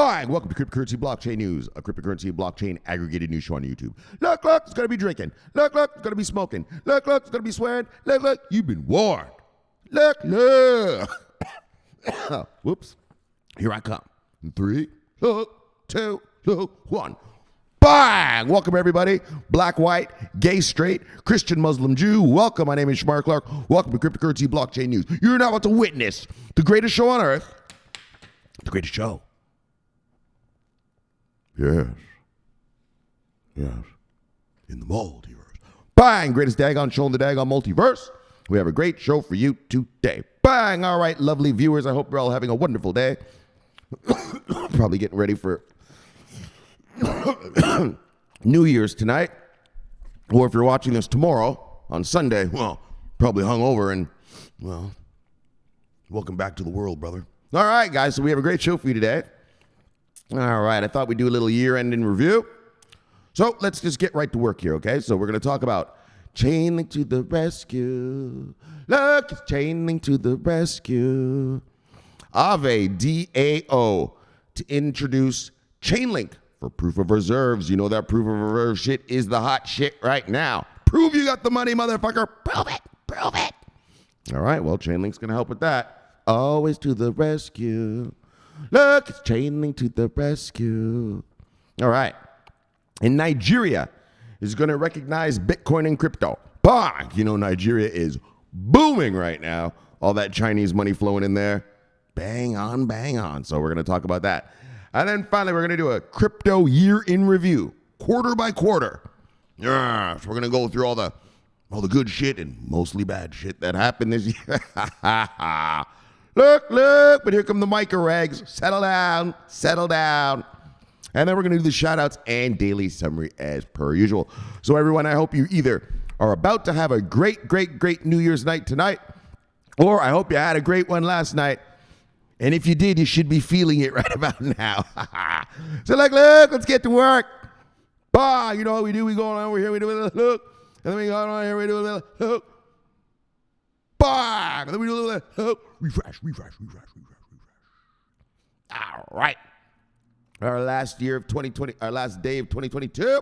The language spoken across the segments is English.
Bang! Welcome to Cryptocurrency Blockchain News, a cryptocurrency and blockchain aggregated news show on YouTube. Look, it's going to be drinking. Look, it's going to be smoking. Look, it's going to be swearing. Look, you've been warned. Look. Whoops. Here I come. In 3, 2, 1. Bang! Welcome, everybody. Black, white, gay, straight, Christian, Muslim, Jew. Welcome. My name is Shomari Clarke. Welcome to Cryptocurrency Blockchain News. You're now about to witness the greatest show on earth. The greatest show. Yes. In the multiverse. Bang! Greatest daggone show in the daggone multiverse. We have a great show for you today. Bang! All right, lovely viewers. I hope you're all having a wonderful day. Probably getting ready for New Year's tonight. Or if you're watching this tomorrow on Sunday, well, probably hungover and, well, welcome back to the world, brother. All right, guys, so we have a great show for you today. All right, I thought we'd do a little year-end in review. So let's just get right to work here, okay? So we're going to talk about Chainlink to the rescue. Look, it's Chainlink to the rescue. Ave, DAO, to introduce Chainlink for proof of reserves. You know that proof of reserve shit is the hot shit right now. Prove you got the money, motherfucker. Prove it. All right, well, Chainlink's going to help with that. Always to the rescue. Look, it's Chainlink to the rescue. All right. And Nigeria is going to recognize Bitcoin and crypto. Bang! You know, Nigeria is booming right now. All that Chinese money flowing in there. Bang on. So we're going to talk about that. And then finally, we're going to do a crypto year in review, quarter by quarter. Yeah, so we're going to go through all the good shit and mostly bad shit that happened this year. Look, but here come the MiCA rags. Settle down. And then we're going to do the shout-outs and daily summary as per usual. So everyone, I hope you either are about to have a great New Year's night tonight, or I hope you had a great one last night. And if you did, you should be feeling it right about now. So look, let's get to work. Bah, you know what we do? We go on over here, we do a little look. And then we go on here, we do a little look. Bah, and then we do a little look. Refresh. All right. Our last day of 2022.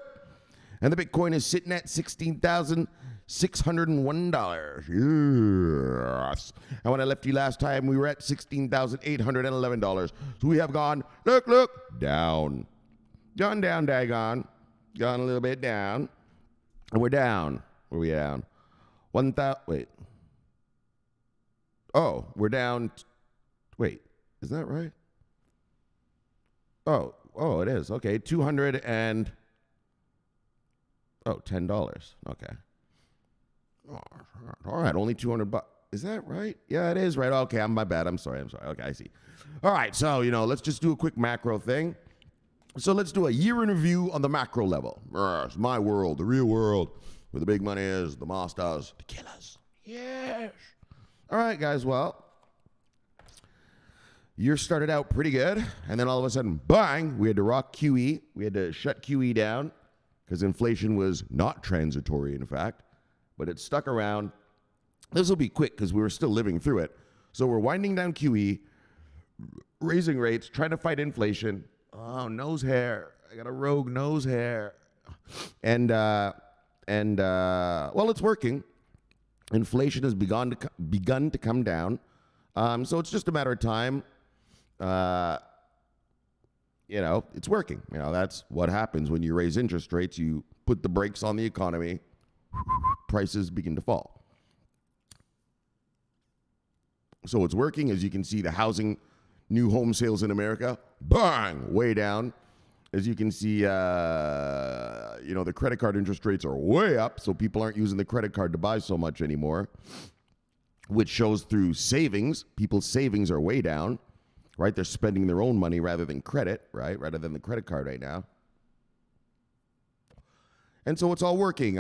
And the Bitcoin is sitting at $16,601. Yes. And when I left you last time, we were at $16,811. So we have gone, look, down. Gone down, daggone. Gone a little bit down. And we're down. Where are we down? 1,000, wait. Oh, we're down. Wait, is that right? Oh, it is. Okay, $200 and $10. Okay. Oh, all right, only $200. Is that right? Yeah, it is right. Okay, my bad. I'm sorry. Okay, I see. All right, so let's just do a quick macro thing. So let's do a year in review on the macro level. It's my world, the real world, where the big money is, the monsters, the killers. Yes. All right, guys. Well, year started out pretty good, and then all of a sudden, bang, we had to rock QE. We had to shut QE down because inflation was not transitory, in fact, but it stuck around. This will be quick because we were still living through it. So we're winding down QE, raising rates, trying to fight inflation. Oh, nose hair. I got a rogue nose hair. And well, it's working. Inflation has begun to come down. So it's just a matter of time. It's working. That's what happens when you raise interest rates. You put the brakes on the economy. Prices begin to fall. So it's working. As you can see, the housing, new home sales in America, bang, way down. As you can see, the credit card interest rates are way up, so people aren't using the credit card to buy so much anymore, which shows through savings. People's savings are way down, right? They're spending their own money rather than credit, right? Rather than the credit card right now. And so it's all working.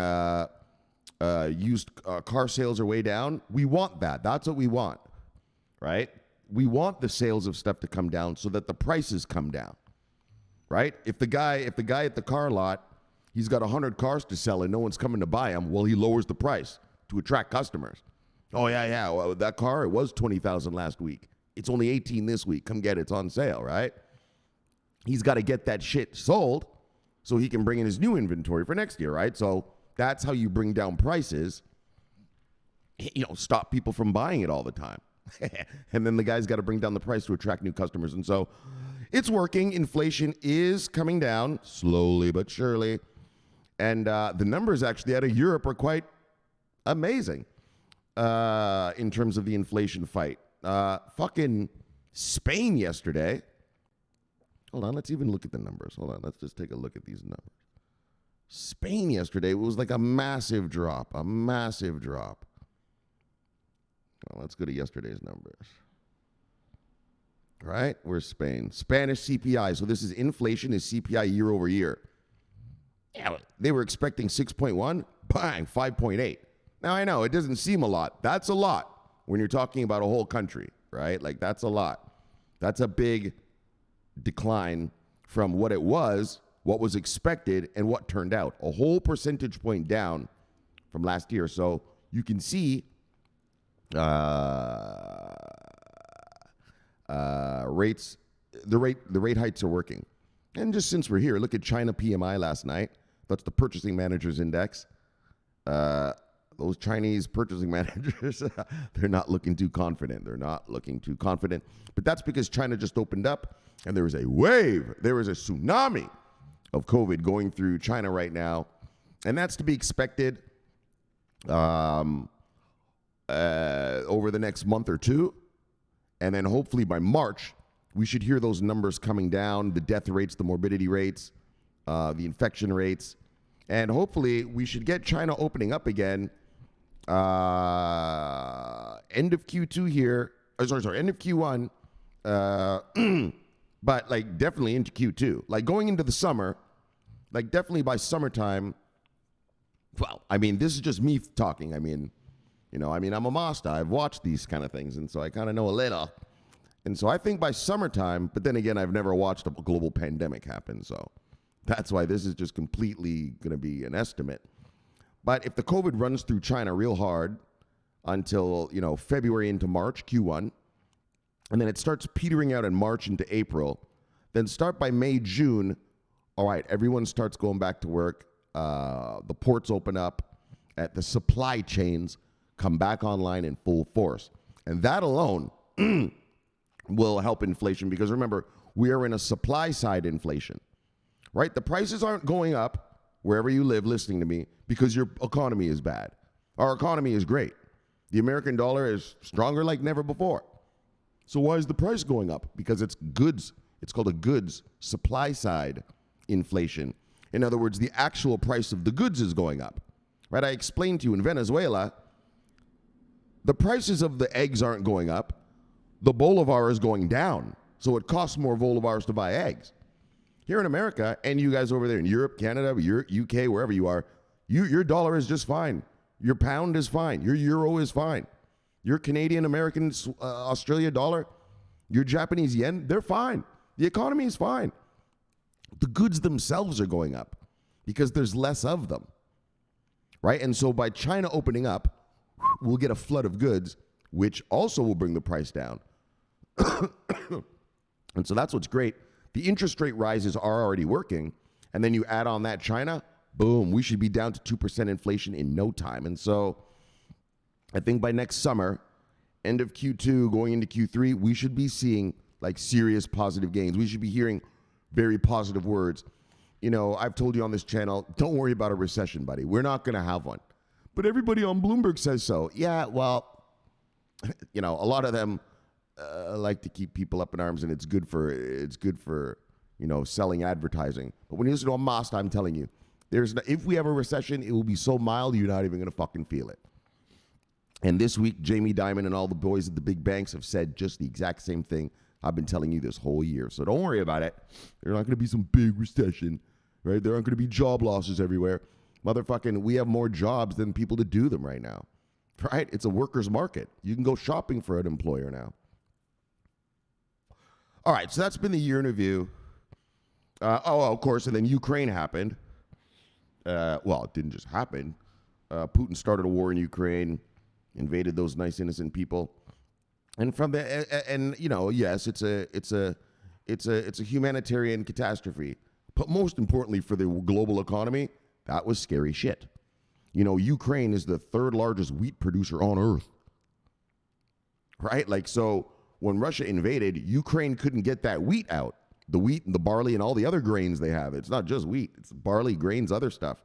Used car sales are way down. We want that. That's what we want, right? We want the sales of stuff to come down so that the prices come down. Right? If the guy at the car lot, he's got 100 cars to sell and no one's coming to buy them, well, he lowers the price to attract customers. Oh, yeah. Well, that car, it was $20,000 last week. It's only $18,000 this week. Come get it. It's on sale, right? he's got to get that shit sold so he can bring in his new inventory for next year, right? So that's how you bring down prices. Stop people from buying it all the time. And then the guy's got to bring down the price to attract new customers. And so it's working. Inflation is coming down slowly but surely. And the numbers actually out of Europe are quite amazing in terms of the inflation fight. Fucking Spain yesterday. Hold on, let's even look at the numbers. Hold on, let's just take a look at these numbers. Spain yesterday was like a massive drop. Well, let's go to yesterday's numbers. Right? Where's Spain? Spanish CPI. So this is inflation is CPI year over year. Yeah, they were expecting 6.1. Bang, 5.8. Now, I know it doesn't seem a lot. That's a lot when you're talking about a whole country, right? Like, that's a lot. That's a big decline from what it was, what was expected, and what turned out. A whole percentage point down from last year. So you can see rates, the rate hikes are working. And just since we're here, look at China PMI last night. That's the Purchasing Managers Index. Those Chinese purchasing managers, they're not looking too confident. But that's because China just opened up and there is a wave. There is a tsunami of COVID going through China right now. And that's to be expected over the next month or two. And then hopefully by March, we should hear those numbers coming down, the death rates, the morbidity rates, the infection rates. And hopefully we should get China opening up again end of Q2 here. End of Q1. But like definitely into Q2. Like going into the summer, like definitely by summertime. Well, I mean, this is just me talking. I mean, I'm a master. I've watched these kind of things, and so I kind of know a little. And so I think by summertime, but then again, I've never watched a global pandemic happen, so that's why this is just completely going to be an estimate. But if the COVID runs through China real hard until, February into March, Q1, and then it starts petering out in March into April, then start by May, June, all right, everyone starts going back to work. The ports open up, the supply chains come back online in full force. And that alone will help inflation because remember, we are in a supply side inflation, right? The prices aren't going up wherever you live listening to me because your economy is bad. Our economy is great. The American dollar is stronger like never before. So why is the price going up? Because it's goods. It's called a goods supply side inflation. In other words, the actual price of the goods is going up, right? I explained to you in Venezuela, the prices of the eggs aren't going up. The bolivar is going down. So it costs more bolivars to buy eggs. Here in America, and you guys over there in Europe, Canada, UK, wherever you are, your dollar is just fine. Your pound is fine. Your euro is fine. Your Canadian, American, Australia dollar, your Japanese yen, they're fine. The economy is fine. The goods themselves are going up because there's less of them, right? And so by China opening up, we'll get a flood of goods, which also will bring the price down. And so that's what's great. The interest rate rises are already working. And then you add on that China, boom, we should be down to 2% inflation in no time. And so I think by next summer, end of Q2, going into Q3, we should be seeing like serious positive gains. We should be hearing very positive words. I've told you on this channel, don't worry about a recession, buddy. We're not going to have one. But everybody on Bloomberg says so. Yeah, well, a lot of them like to keep people up in arms, and it's good for selling advertising. But when you listen to a master, I'm telling you, if we have a recession, it will be so mild you're not even going to fucking feel it. And this week, Jamie Dimon and all the boys at the big banks have said just the exact same thing I've been telling you this whole year. So don't worry about it. There's not going to be some big recession, right? There aren't going to be job losses everywhere. Motherfucking, we have more jobs than people to do them right now, right? It's a worker's market. You can go shopping for an employer now. All right, so that's been the year in review. Of course, and then Ukraine happened. Well, it didn't just happen. Putin started a war in Ukraine, invaded those nice innocent people, and from the yes, it's it's a humanitarian catastrophe. But most importantly for the global economy, that was scary shit. You know, Ukraine is the third largest wheat producer on earth. Right? Like, so when Russia invaded, Ukraine couldn't get that wheat out. The wheat and the barley and all the other grains they have. It's not just wheat. It's barley, grains, other stuff.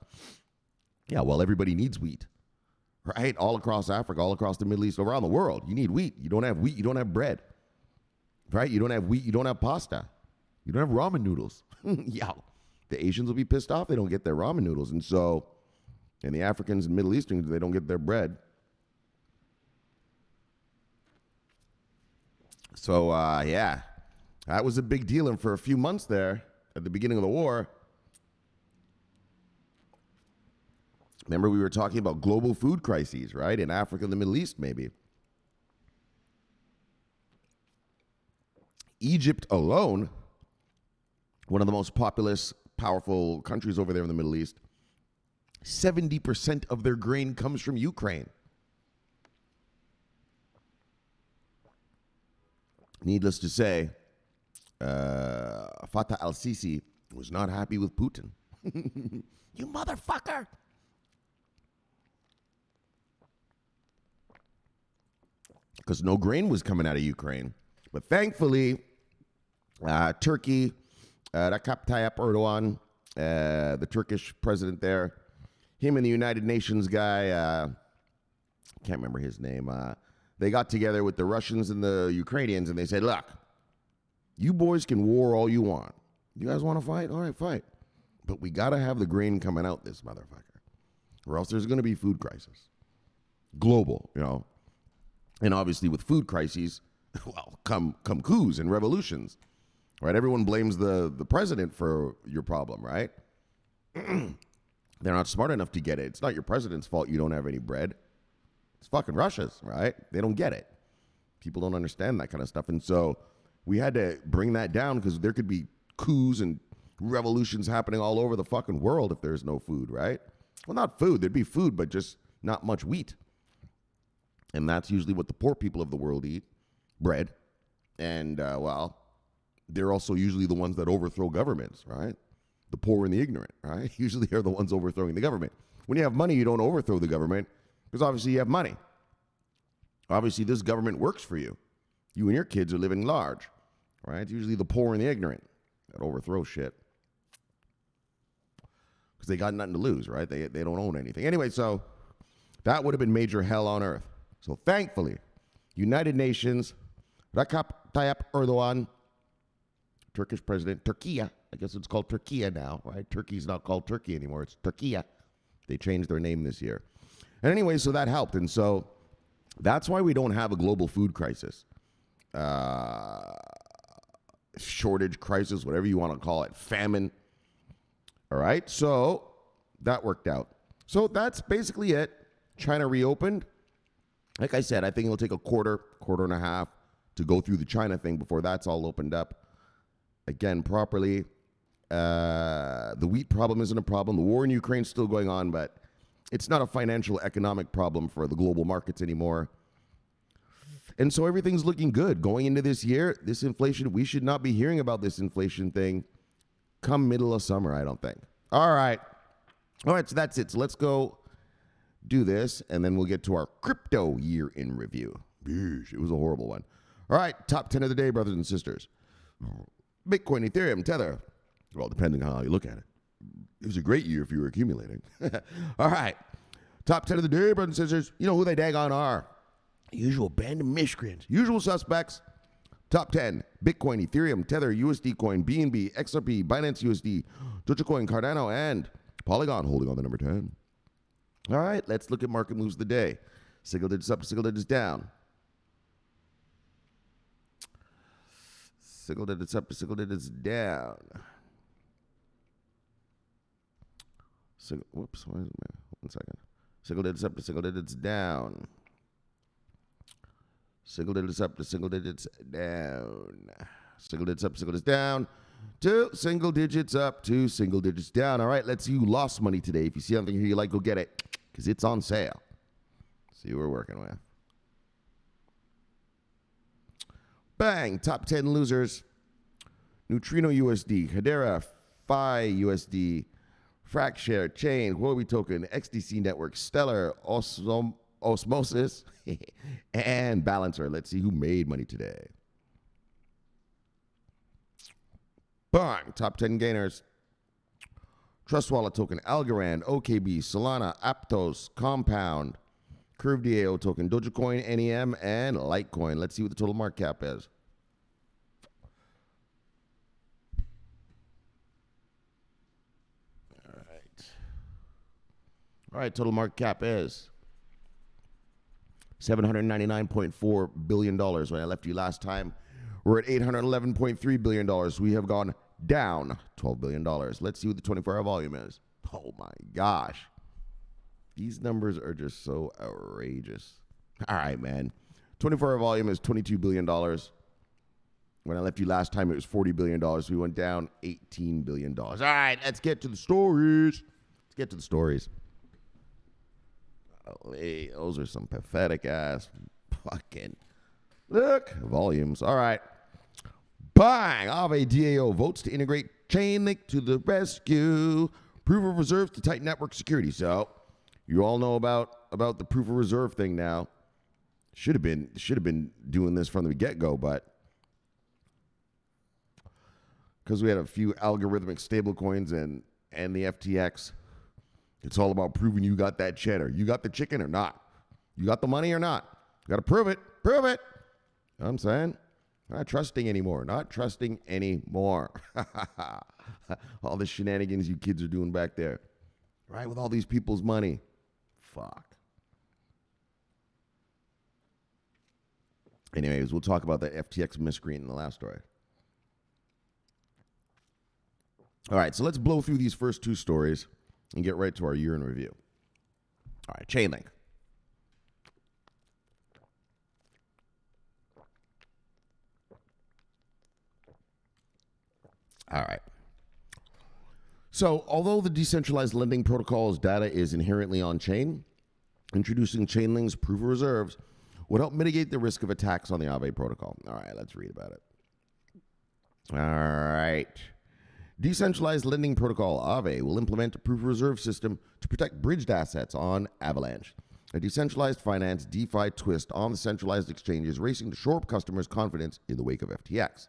Yeah, well, everybody needs wheat. Right? All across Africa, all across the Middle East, around the world. You need wheat. You don't have wheat, you don't have bread. Right? You don't have wheat, you don't have pasta. You don't have ramen noodles. Yeah. The Asians will be pissed off they don't get their ramen noodles. And the Africans and Middle Easterns, they don't get their bread. So, yeah, that was a big deal. And for a few months there, at the beginning of the war, remember we were talking about global food crises, right? In Africa and the Middle East, maybe. Egypt alone, one of the most populous, powerful countries over there in the Middle East, 70% of their grain comes from Ukraine. Needless to say, Fatah al-Sisi was not happy with Putin. You motherfucker! Because no grain was coming out of Ukraine. But thankfully, Turkey, Recep Tayyip Erdogan, the Turkish president there, him and the United Nations guy, can't remember his name, they got together with the Russians and the Ukrainians and they said, look, you boys can war all you want. You guys want to fight? All right, fight. But we got to have the grain coming out this motherfucker. Or else there's going to be food crisis. Global, you know. And obviously with food crises, well, come coups and revolutions. Right? Everyone blames the president for your problem, right? They're not smart enough to get it. It's not your president's fault you don't have any bread. It's fucking Russia's, right? They don't get it. People don't understand that kind of stuff. And so we had to bring that down because there could be coups and revolutions happening all over the fucking world if there's no food, right? Well, not food. There'd be food, but just not much wheat. And that's usually what the poor people of the world eat, bread. And, well, they're also usually the ones that overthrow governments, right? The poor and the ignorant, right? Usually are the ones overthrowing the government. When you have money, you don't overthrow the government because obviously you have money. Obviously, this government works for you. You and your kids are living large, right? It's usually the poor and the ignorant that overthrow shit because they got nothing to lose, right? They don't own anything. Anyway, so that would have been major hell on earth. So thankfully, United Nations, Recep Tayyip Erdogan, Turkish president, Turkey, I guess it's called Turkey now, right? Turkey's not called Turkey anymore. It's Turkey. They changed their name this year. And anyway, so that helped. And so that's why we don't have a global food crisis. Shortage crisis, whatever you want to call it. Famine. All right. So that worked out. So that's basically it. China reopened. Like I said, I think it'll take a quarter and a half to go through the China thing before that's all opened up again properly. The wheat problem isn't a problem. The war in Ukraine is still going on, but it's not a financial economic problem for the global markets anymore. And so everything's looking good. Going into this year, this inflation, we should not be hearing about this inflation thing come middle of summer, I don't think. All right, so that's it. So let's go do this, and then we'll get to our crypto year in review. It was a horrible one. All right, top 10 of the day, brothers and sisters. Bitcoin, Ethereum, Tether. Well, depending on how you look at it. It was a great year if you were accumulating. All right, top 10 of the day, brothers and sisters. You know who they daggone are. Usual band of miscreants. Usual suspects. Top 10. Bitcoin, Ethereum, Tether, USD Coin, BNB, XRP, Binance USD, Dogecoin, Cardano, and Polygon holding on the number 10. All right, let's look at market moves of the day. Single digits up, single digits down. Single digits up, single digits down. Whoops, why is it? 1 second. Single digits up to single digits down. Single digits up to single digits down. Single digits up, single digits down. To single digits up to single digits down. All right, let's see who lost money today. If you see something here you like, go get it because it's on sale. See who we're working with. Bang, top 10 losers. Neutrino USD, Hedera, Phi USD, Fractshare, Chain, Huobi Token, XDC Network, Stellar, Osmosis, and Balancer. Let's see who made money today. Bang! Top 10 gainers. Trust Wallet Token, Algorand, OKB, Solana, Aptos, Compound, Curve DAO Token, Dogecoin, NEM, and Litecoin. Let's see what the total market cap is. All right, total market cap is $799.4 billion. When I left you last time, we're at $811.3 billion. We have gone down $12 billion. Let's see what the 24-hour volume is. Oh, my gosh. These numbers are just so outrageous. All right, man. 24-hour volume is $22 billion. When I left you last time, it was $40 billion. We went down $18 billion. All right, let's get to the stories. Let's get to the stories. Hey, those are some pathetic ass fucking look volumes. All right. Bang! Aave DAO votes to integrate Chainlink to the rescue. Proof of reserves to tighten network security. So you all know about the proof of reserve thing now. Should have been doing this from the get-go, but because we had a few algorithmic stablecoins and the FTX. It's all about proving you got that cheddar. You got the chicken or not. You got the money or not. You got to prove it. Prove it. You know what I'm saying? Not trusting anymore. Not trusting anymore. All the shenanigans you kids are doing back there. Right? With all these people's money. Fuck. Anyways, we'll talk about that FTX miscreant in the last story. All right, so let's blow through these first two stories and get right to our year in review. All right, Chainlink. All right. So, although the decentralized lending protocol's data is inherently on-chain, introducing Chainlink's proof of reserves would help mitigate the risk of attacks on the Aave protocol. All right, let's read about it. All right. Decentralized lending protocol Aave will implement a proof of reserve system to protect bridged assets on Avalanche, a decentralized finance DeFi twist on the centralized exchanges racing to shore up customers' confidence in the wake of FTX.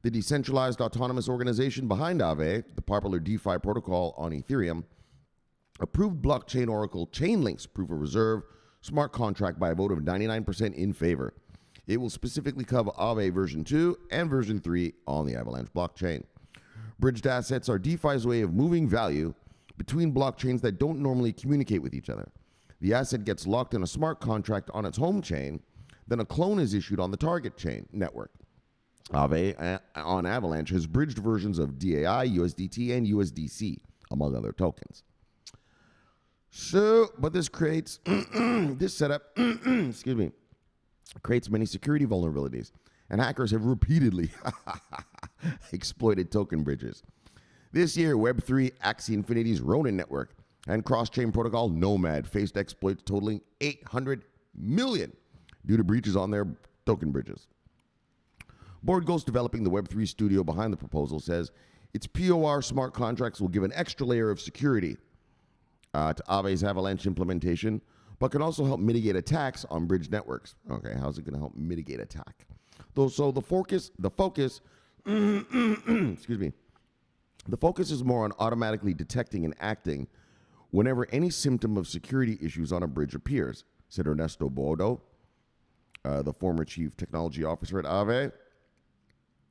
The decentralized autonomous organization behind Aave, the popular DeFi protocol on Ethereum, approved blockchain oracle Chainlink's proof of reserve smart contract by a vote of 99% in favor. It will specifically cover Aave version 2 and version 3 on the Avalanche blockchain. Bridged assets are DeFi's way of moving value between blockchains that don't normally communicate with each other. The asset gets locked in a smart contract on its home chain, then a clone is issued on the target chain network. Aave on Avalanche has bridged versions of DAI, USDT, and USDC, among other tokens. So, but this creates, this setup, excuse me, creates many security vulnerabilities, and hackers have repeatedly exploited token bridges. This year, Web3 Axie Infinity's Ronin network and cross-chain protocol Nomad faced exploits totaling 800 million due to breaches on their token bridges. Board Ghost, developing the Web3 studio behind the proposal, says its POR smart contracts will give an extra layer of security to Aave's Avalanche implementation, but can also help mitigate attacks on bridge networks. Okay, how's it going to help mitigate attack? So the focus, excuse me, the focus is more on automatically detecting and acting whenever any symptom of security issues on a bridge appears, said Ernesto Bodo, the former chief technology officer at Aave.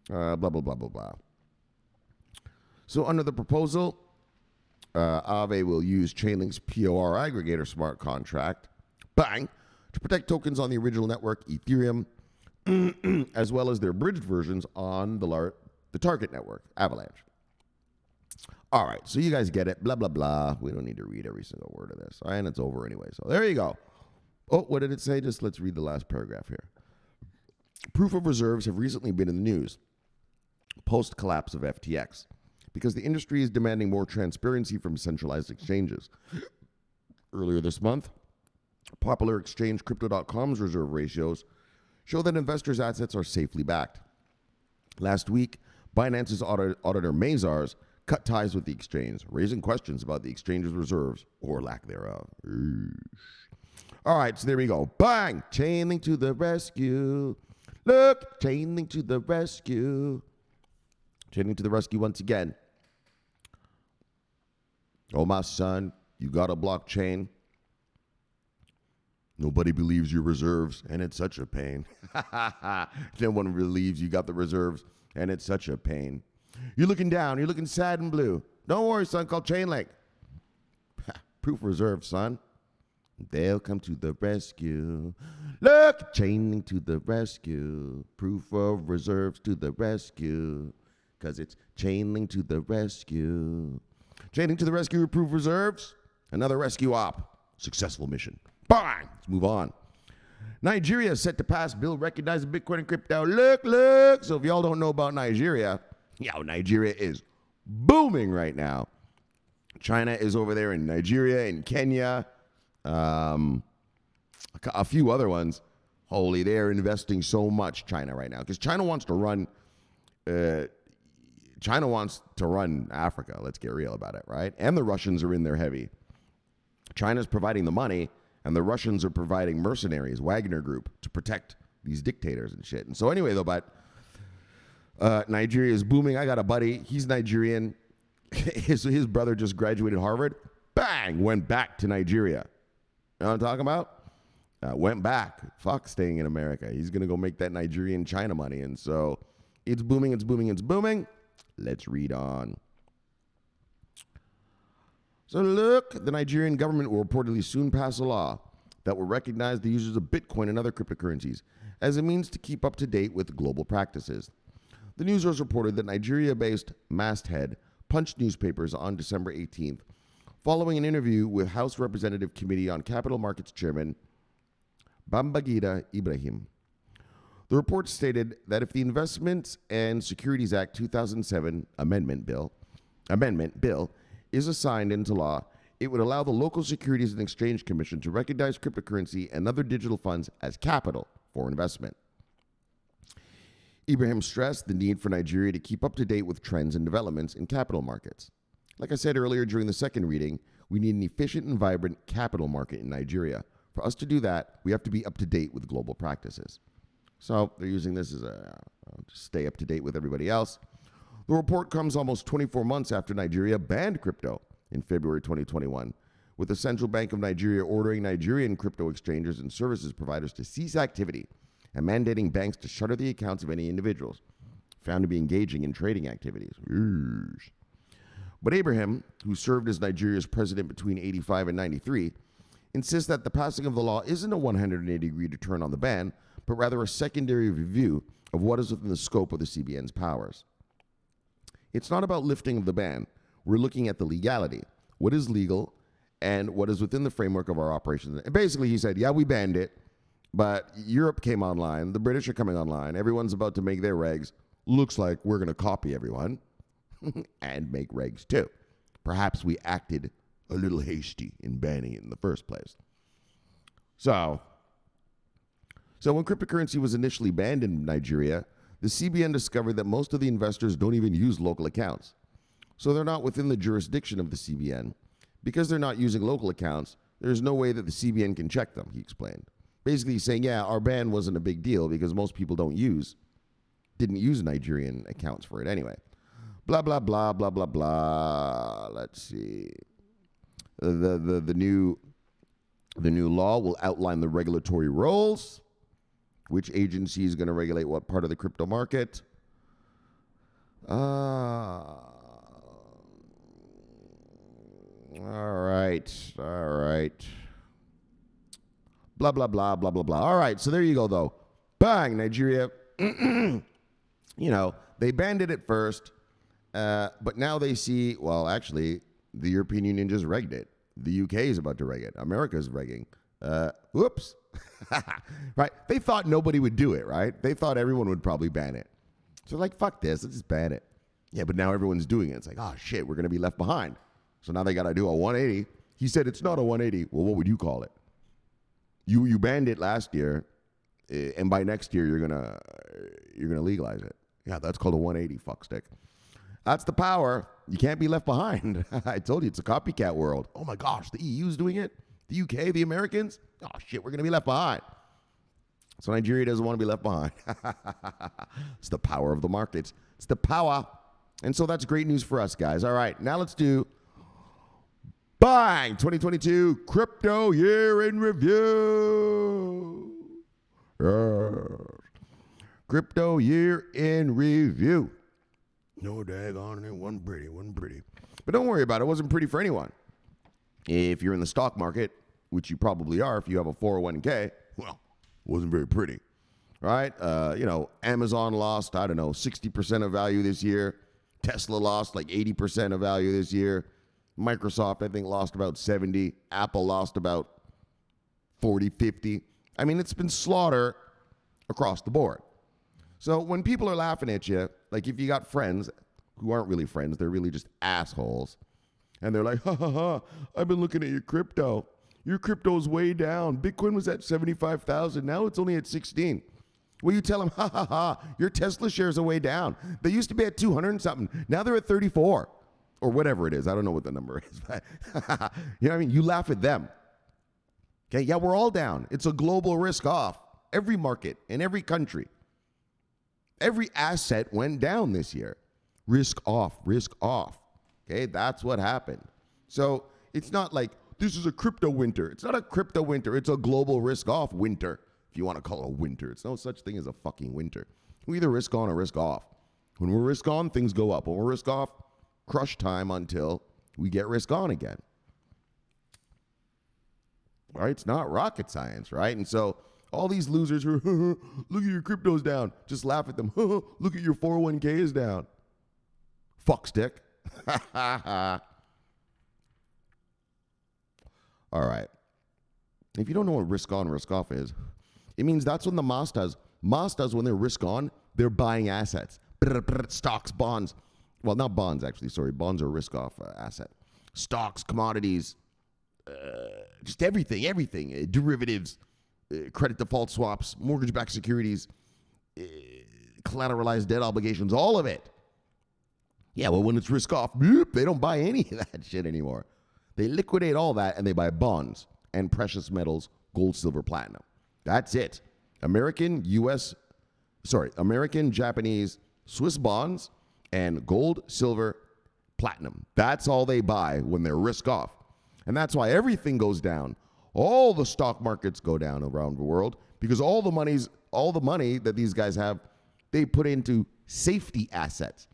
Blah, blah, blah, blah, blah. So under the proposal, Aave will use Chainlink's POR aggregator smart contract, bang, to protect tokens on the original network, Ethereum, as well as their bridged versions on the target network, Avalanche. All right, so you guys get it, blah, blah, blah. We don't need to read every single word of this, all right, and it's over anyway. So there you go. Oh, what did it say? Just let's read the last paragraph here. Proof of reserves have recently been in the news post-collapse of FTX because the industry is demanding more transparency from centralized exchanges. Earlier this month, popular exchange Crypto.com's reserve ratios show that investors' assets are safely backed. Last week, Binance's auditor Mazars cut ties with the exchange, raising questions about the exchange's reserves or lack thereof. All right, so there we go. Bang! Chainlink to the rescue. Look, Chainlink to the rescue. Chainlink to the rescue once again. Oh, my son, you got a blockchain. Nobody believes your reserves, and it's such a pain. No one believes you got the reserves, and it's such a pain. You're looking down. You're looking sad and blue. Don't worry, son, called Chainlink. Proof reserve, son. They'll come to the rescue. Look, Chainlink to the rescue. Proof of reserves to the rescue. Because it's Chainlink to the rescue. Chainlink to the rescue, proof reserves. Another rescue op. Successful mission. Bang! Let's move on. Nigeria is set to pass bill recognizing Bitcoin and crypto. Look. So if y'all don't know about Nigeria, Nigeria is booming right now. China is over there in Nigeria, in Kenya, a few other ones. Holy, they're investing so much, China, right now. Because China wants to run Africa. Let's get real about it, right? And the Russians are in there heavy. China's providing the money, and the Russians are providing mercenaries, Wagner Group, to protect these dictators and shit. And so anyway, though, but Nigeria is booming. I got a buddy. He's Nigerian. His brother just graduated Harvard. Bang! Went back to Nigeria. You know what I'm talking about? Went back. Fuck staying in America. He's going to go make that Nigerian China money. And so it's booming, it's booming, it's booming. Let's read on. So look, the Nigerian government will reportedly soon pass a law that will recognize the users of Bitcoin and other cryptocurrencies as a means to keep up to date with global practices. The news was reported that Nigeria-based Masthead punched newspapers on December 18th, following an interview with House Representative Committee on Capital Markets Chairman Babangida Ibrahim. The report stated that if the Investments and Securities Act 2007 Amendment Bill is signed into law, it would allow the local Securities and Exchange Commission to recognize cryptocurrency and other digital funds as capital for investment. Ibrahim stressed the need for Nigeria to keep up to date with trends and developments in capital markets. Like I said earlier during the second reading, we need an efficient and vibrant capital market in Nigeria. For us to do that, we have to be up to date with global practices. So they're using this as a to stay up to date with everybody else. The report comes almost 24 months after Nigeria banned crypto in February 2021, with the Central Bank of Nigeria ordering Nigerian crypto exchanges and services providers to cease activity and mandating banks to shutter the accounts of any individuals found to be engaging in trading activities. But Abraham, who served as Nigeria's president between 85 and 93, insists that the passing of the law isn't a 180-degree turn on the ban, but rather a secondary review of what is within the scope of the CBN's powers. It's not about lifting of the ban. We're looking at the legality, what is legal, and what is within the framework of our operations. And basically, he said, yeah, we banned it, but Europe came online, the British are coming online, everyone's about to make their regs. Looks like we're going to copy everyone and make regs too. Perhaps we acted a little hasty in banning it in the first place. So when cryptocurrency was initially banned in Nigeria, the CBN discovered that most of the investors don't even use local accounts. So they're not within the jurisdiction of the CBN. Because they're not using local accounts, there's no way that the CBN can check them, he explained. Basically he's saying, yeah, our ban wasn't a big deal because most people didn't use Nigerian accounts for it anyway. Blah, blah, blah, blah, blah, blah. Let's see. The new law will outline the regulatory roles. Which agency is going to regulate what part of the crypto market? All right. Blah, blah, blah, blah, blah, blah. All right, so there you go, though. Bang, Nigeria. They banned it at first, but now they see, well, actually, the European Union just regged it. The UK is about to reg it. America's regging. Whoops. Right? They thought nobody would do it, right? They thought everyone would probably ban it. So like, fuck this, let's just ban it. Yeah, but now everyone's doing it. It's like, oh shit, we're going to be left behind. So now they got to do a 180. He said it's not a 180. Well, what would you call it? You banned it last year, and by next year you're gonna legalize it. Yeah, that's called a 180 fuckstick. That's the power. You can't be left behind. I told you, it's a copycat world. Oh my gosh, the EU's doing it? The UK, the Americans? Oh shit, we're going to be left behind. So Nigeria doesn't want to be left behind. It's the power of the markets. It's the power. And so that's great news for us, guys. All right, now let's do bang 2022 crypto year in review. Crypto year in review. No daggone it, wasn't pretty. But don't worry about it. It wasn't pretty for anyone. If you're in the stock market, which you probably are if you have a 401k, well, it wasn't very pretty, right? Amazon lost, 60% of value this year. Tesla lost like 80% of value this year. Microsoft, I think, lost about 70. Apple lost about 40, 50. I mean, it's been slaughter across the board. So when people are laughing at you, like if you got friends who aren't really friends, they're really just assholes, and they're like, ha, I've been looking at your crypto. Your crypto's way down. Bitcoin was at 75,000. Now it's only at 16. Well, you tell them, ha, your Tesla shares are way down. They used to be at 200 and something. Now they're at 34 or whatever it is. I don't know what the number is. But you know what I mean? You laugh at them. Okay, yeah, we're all down. It's a global risk off. Every market in every country. Every asset went down this year. Risk off. Okay, that's what happened. So it's not like this is a crypto winter. It's not a crypto winter. It's a global risk off winter. If you want to call it a winter, it's no such thing as a fucking winter. We either risk on or risk off. When we're risk on, things go up. When we're risk off, crush time until we get risk on again. Right? It's not rocket science, right? And so all these losers who are, look at your crypto's down, just laugh at them. Look at your 401k is down. Fuck stick. All right. If you don't know what risk on, risk off is, it means that's when the MAS does. MAS does when they're risk on, they're buying assets. Stocks, bonds. Well, not bonds, actually. Sorry. Bonds are risk off asset. Stocks, commodities, just everything. Derivatives, credit default swaps, mortgage-backed securities, collateralized debt obligations, all of it. Yeah, well, when it's risk off, they don't buy any of that shit anymore. They liquidate all that and they buy bonds and precious metals, gold, silver, platinum. That's it. American, Japanese, Swiss bonds, and gold, silver, platinum. That's all they buy when they're risk off. And that's why everything goes down. All the stock markets go down around the world because all the money that these guys have, they put into safety assets.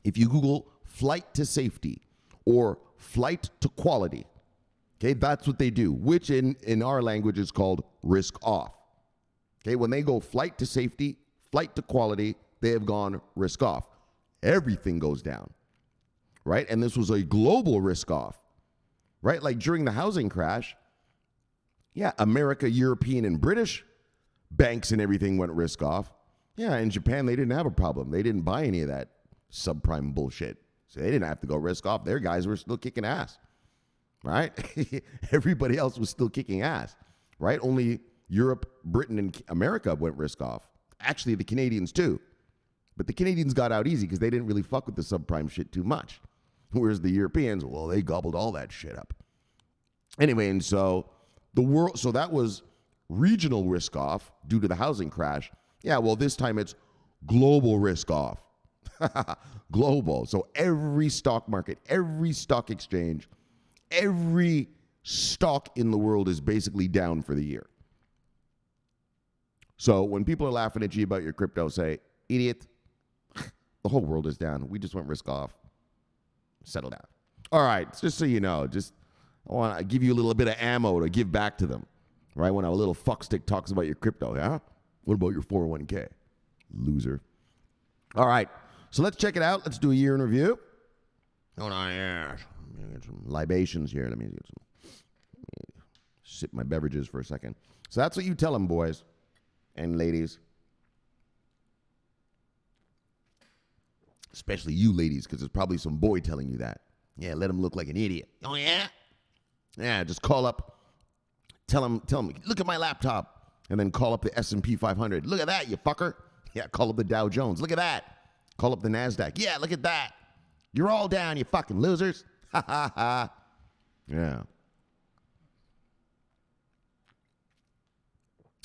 If you Google flight to safety or flight to quality, okay, that's what they do, which in our language is called risk off. Okay, when they go flight to safety, flight to quality, they have gone risk off. Everything goes down, right? And this was a global risk off, right? Like during the housing crash, yeah, America, European, and British banks and everything went risk off. Yeah, in Japan, they didn't have a problem. They didn't buy any of that subprime bullshit. So they didn't have to go risk off. Their guys were still kicking ass, right? Everybody else was still kicking ass, right? Only Europe, Britain, and America went risk off. Actually, the Canadians too. But the Canadians got out easy because they didn't really fuck with the subprime shit too much. Whereas the Europeans, well, they gobbled all that shit up. Anyway, and so that was regional risk off due to the housing crash. Yeah, well, this time it's global risk off. Global. So every stock market, every stock exchange, every stock in the world is basically down for the year. So when people are laughing at you about your crypto, say, idiot, the whole world is down. We just went risk off. Settle down. All right, just so you know, I want to give you a little bit of ammo to give back to them, right? When a little fuckstick talks about your crypto, yeah? What about your 401k? Loser. All right, so let's check it out. Let's do a year in review. Hold on here. Let me get some libations here. Let me sip my beverages for a second. So that's what you tell them, boys and ladies. Especially you ladies, because there's probably some boy telling you that. Yeah, let him look like an idiot. Oh, yeah? Yeah, just call up. Tell him, look at my laptop. And then call up the S&P 500. Look at that, you fucker. Yeah, call up the Dow Jones. Look at that. Call up the NASDAQ. Yeah, look at that. You're all down, you fucking losers. Ha ha ha. Yeah.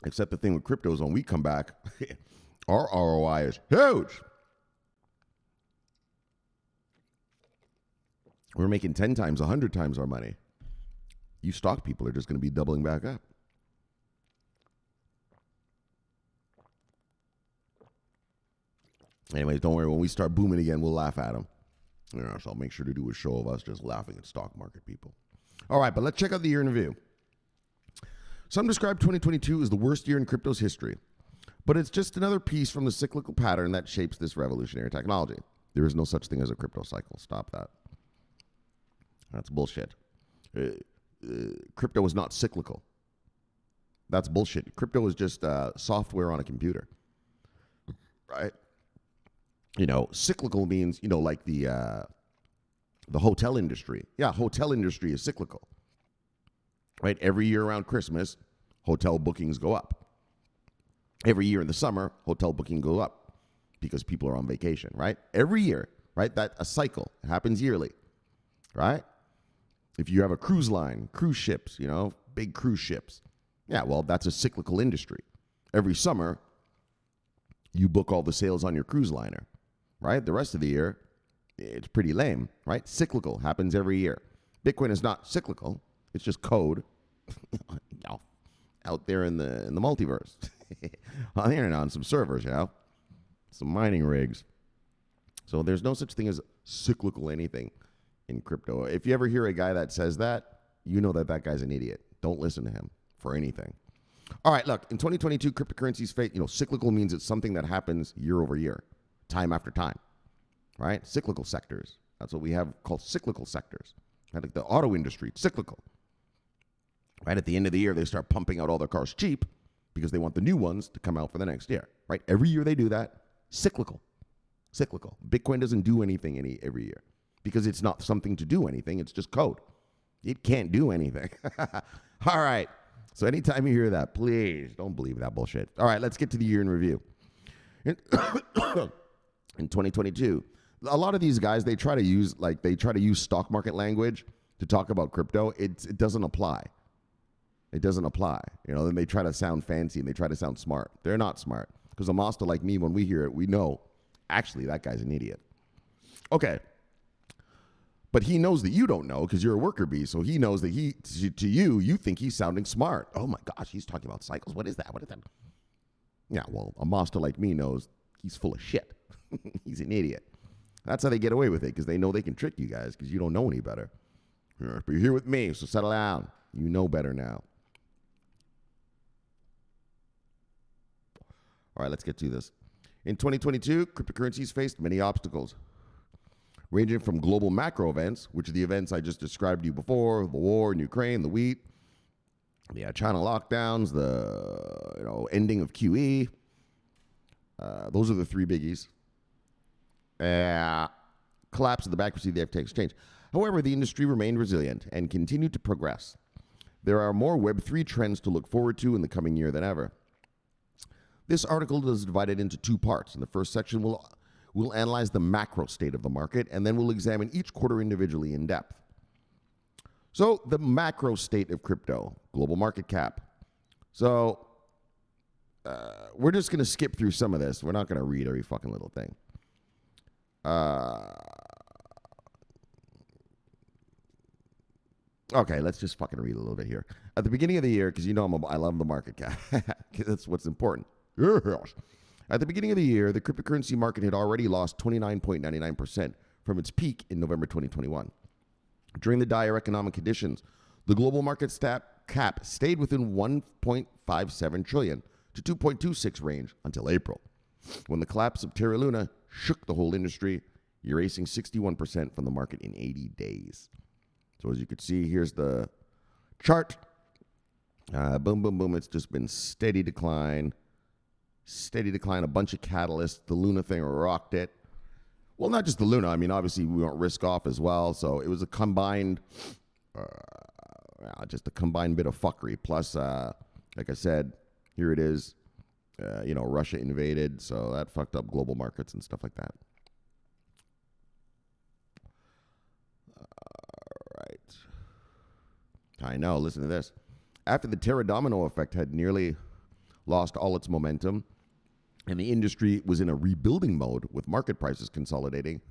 Except the thing with crypto is when we come back, our ROI is huge. We're making 10 times, 100 times our money. You stock people are just going to be doubling back up. Anyways, don't worry. When we start booming again, we'll laugh at them. You know, so I'll make sure to do a show of us just laughing at stock market people. All right, but let's check out the year in review. Some describe 2022 as the worst year in crypto's history, but it's just another piece from the cyclical pattern that shapes this revolutionary technology. There is no such thing as a crypto cycle. Stop that. That's bullshit. Crypto is not cyclical. That's bullshit. Crypto is just software on a computer, right? You know, cyclical means, you know, like the hotel industry. Yeah, hotel industry is cyclical, right? Every year around Christmas, hotel bookings go up. Every year in the summer, hotel booking go up because people are on vacation, right? Every year, right? That a cycle. It happens yearly, right? If you have a cruise line, cruise ships, you know, big cruise ships. Yeah, well, that's a cyclical industry. Every summer, you book all the sales on your cruise liner, right? The rest of the year, it's pretty lame, right? Cyclical happens every year. Bitcoin is not cyclical. It's just code out there in the multiverse, on the internet, on some servers, you know, some mining rigs. So there's no such thing as cyclical anything in crypto. If you ever hear a guy that says that, you know that that guy's an idiot. Don't listen to him for anything. All right, look, in 2022, cryptocurrencies face, you know, cyclical means it's something that happens year over year, time after time, right? Cyclical sectors. That's what we have called cyclical sectors. Right? Like the auto industry, cyclical. Right? At the end of the year, they start pumping out all their cars cheap because they want the new ones to come out for the next year, right? Every year they do that. Cyclical. Cyclical. Bitcoin doesn't do anything every year because it's not something to do anything. It's just code. It can't do anything. All right. So anytime you hear that, please don't believe that bullshit. All right, let's get to the year in review. In 2022, a lot of these guys, they try to use stock market language to talk about crypto. It doesn't apply. It doesn't apply. You know, then they try to sound fancy and they try to sound smart. They're not smart. Because a monster like me, when we hear it, we know, actually, that guy's an idiot. Okay. But he knows that you don't know because you're a worker bee. So he knows that to you think he's sounding smart. Oh my gosh, he's talking about cycles. What is that? What is that? Yeah, well, a monster like me knows he's full of shit. He's an idiot. That's how they get away with it because they know they can trick you guys because you don't know any better. But you're here with me, so settle down. You know better now. All right, let's get to this. In 2022, cryptocurrencies faced many obstacles, ranging from global macro events, which are the events I just described to you before, the war in Ukraine, the wheat, the China lockdowns, the ending of QE. Those are the three biggies. Collapse of the bankruptcy of the FTX exchange. However, the industry remained resilient and continued to progress. There are more Web3 trends to look forward to in the coming year than ever. This article is divided into two parts. In the first section, we'll analyze the macro state of the market, and then we'll examine each quarter individually in depth. So, the macro state of crypto, global market cap. So, we're just going to skip through some of this. We're not going to read every fucking little thing. Okay, let's just fucking read a little bit here. At the beginning of the year, because you know I love the market cap. That's what's important. At the beginning of the year, the cryptocurrency market had already lost 29.99% from its peak in November 2021. During the dire economic conditions, the global market cap stayed within 1.57 trillion to 2.26 range until April, when the collapse of Terra Luna shook the whole industry, erasing 61% from the market in 80 days. So as you can see, here's the chart. Boom, boom, boom. It's just been steady decline. Steady decline, a bunch of catalysts. The Luna thing rocked it. Well, not just the Luna. I mean, obviously, we went risk off as well. So it was a combined, just a combined bit of fuckery. Plus, like I said, here it is. Russia invaded, so that fucked up global markets and stuff like that. Right. I know. Listen to this. After the TERRA domino effect had nearly lost all its momentum, and the industry was in a rebuilding mode with market prices consolidating,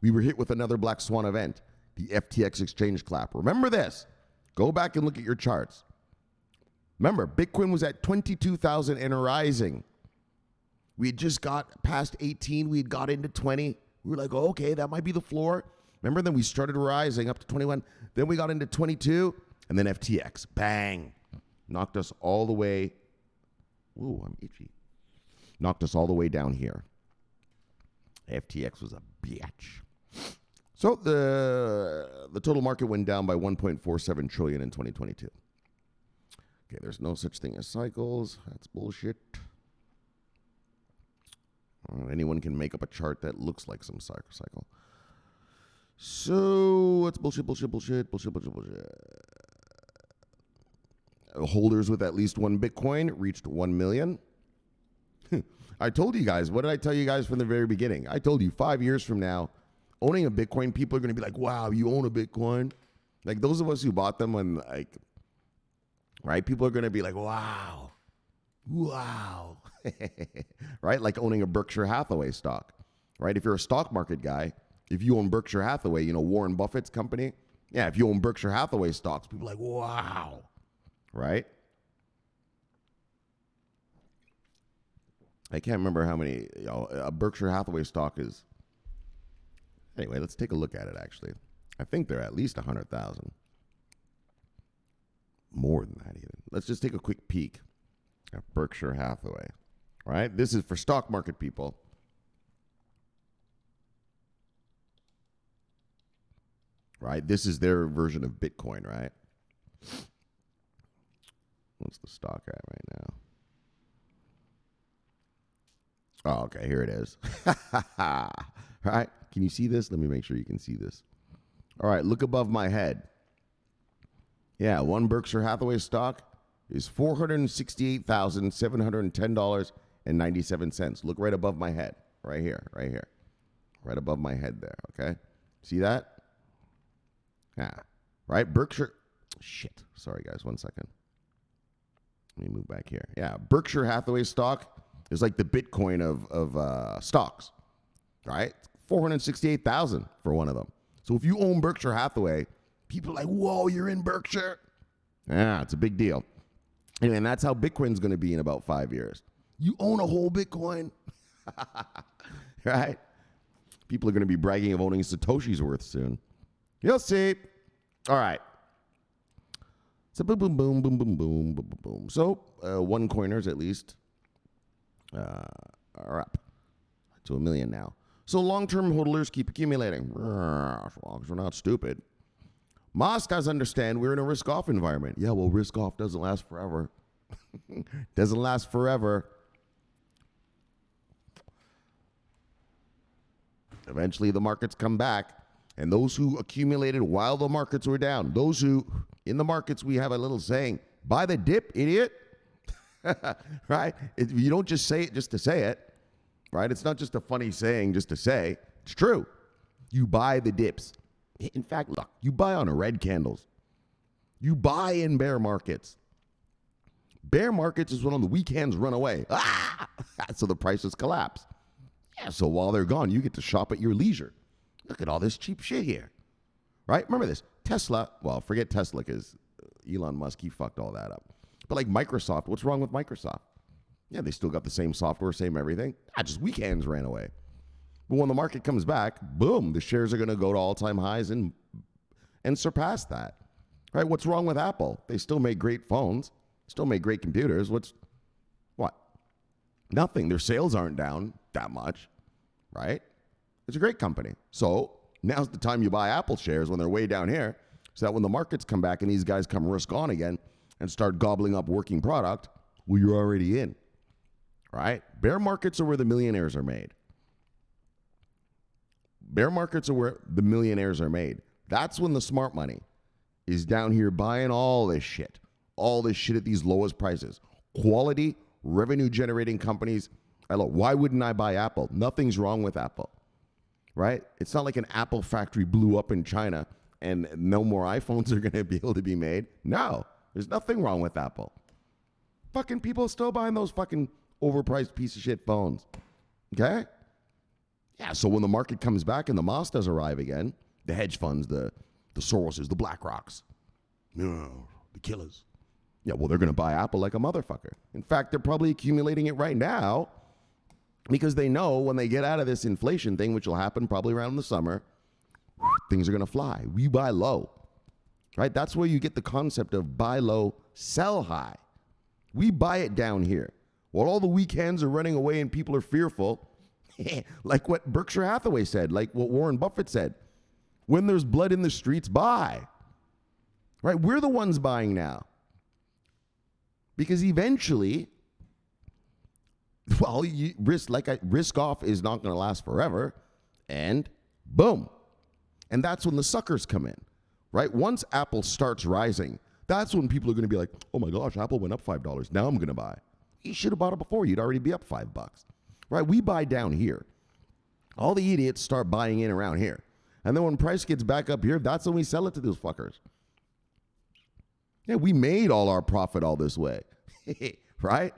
we were hit with another black swan event, the FTX exchange collapse. Remember this. Go back and look at your charts. Remember, Bitcoin was at 22,000 and rising. We had just got past 18. We had got into 20. We were like, oh, okay, that might be the floor. Remember, then we started rising up to 21. Then we got into 22. And then FTX, bang, knocked us all the way. Ooh, I'm itchy. Knocked us all the way down here. FTX was a bitch. So the total market went down by 1.47 trillion in 2022. Okay, there's no such thing as cycles. That's bullshit. Anyone can make up a chart that looks like some cycle. So it's bullshit. Holders with at least one Bitcoin reached 1 million. I told you guys, what did I tell you guys from the very beginning? I told you 5 years from now, owning a Bitcoin, people are going to be like, wow, you own a Bitcoin? Like those of us who bought them when right? People are going to be like, wow. Right? Like owning a Berkshire Hathaway stock, right? If you're a stock market guy, if you own Berkshire Hathaway, Warren Buffett's company. Yeah, if you own Berkshire Hathaway stocks, people are like, wow. Right? I can't remember how many, a Berkshire Hathaway stock is. Anyway, let's take a look at it, actually. I think they're at least 100,000. More than that, even. Let's just take a quick peek at Berkshire Hathaway. Right? This is for stock market people. Right? This is their version of Bitcoin, right? What's the stock at right now? Oh, okay, here it is. Right? Can you see this? Let me make sure you can see this. All right, look above my head. Yeah, one Berkshire Hathaway stock is $468,710.97. Look right above my head. Right here. Right above my head there, okay? See that? Yeah. Right? Berkshire. Shit. Sorry, guys. 1 second. Let me move back here. Yeah. Berkshire Hathaway stock is like the Bitcoin of stocks. Right? 468,000 for one of them. So if you own Berkshire Hathaway, people are like, whoa, you're in Berkshire? Yeah, it's a big deal. And that's how Bitcoin's going to be in about 5 years. You own a whole Bitcoin? Right? People are going to be bragging of owning Satoshi's worth soon. You'll see. All right. So boom. So one coiners at least are up to 1 million now. So long-term hodlers keep accumulating. As long as we're not stupid. Moss does understand we're in a risk-off environment. Yeah, well, risk-off doesn't last forever. Doesn't last forever. Eventually, the markets come back. And those who accumulated while the markets were down, those who, in the markets, we have a little saying, buy the dip, idiot. Right? You don't just say it just to say it. Right? It's not just a funny saying just to say. It's true. You buy the dips. In fact, look, you buy on red candles. You buy in bear markets. Bear markets is when on the weekends run away. So the prices collapse. Yeah, so while they're gone, you get to shop at your leisure. Look at all this cheap shit here. Right? Remember this. Tesla, well, forget Tesla because Elon Musk, he fucked all that up. But like Microsoft, what's wrong with Microsoft? Yeah, they still got the same software, same everything. Just weekends ran away. But when the market comes back, boom, the shares are going to go to all-time highs and surpass that. Right? What's wrong with Apple? They still make great phones, still make great computers. What? Nothing. Their sales aren't down that much. Right? It's a great company. So now's the time you buy Apple shares when they're way down here, so that when the markets come back and these guys come risk on again and start gobbling up working product, well, you're already in. Right? Bear markets are where the millionaires are made. Bear markets are where the millionaires are made. That's when the smart money is down here buying all this shit at these lowest prices. Quality, revenue-generating companies. Look, why wouldn't I buy Apple? Nothing's wrong with Apple, right? It's not like an Apple factory blew up in China and no more iPhones are going to be able to be made. No, there's nothing wrong with Apple. Fucking people are still buying those fucking overpriced piece of shit phones. Okay? Yeah, so when the market comes back and the Mazdas arrive again, the hedge funds, the Soroses, the BlackRocks, the killers. Yeah, well, they're going to buy Apple like a motherfucker. In fact, they're probably accumulating it right now because they know when they get out of this inflation thing, which will happen probably around the summer, things are going to fly. We buy low, right? That's where you get the concept of buy low, sell high. We buy it down here. While all the weak hands are running away and people are fearful, like what Berkshire Hathaway said, like what Warren Buffett said, when there's blood in the streets, buy. Right? We're the ones buying now. Because eventually, well, risk off is not going to last forever, and boom. And that's when the suckers come in, right? Once Apple starts rising, that's when people are going to be like, oh my gosh, Apple went up $5. Now I'm going to buy. You should have bought it before. You'd already be up $5, right? We buy down here. All the idiots start buying in around here. And then when price gets back up here, that's when we sell it to those fuckers. Yeah, we made all our profit all this way, right?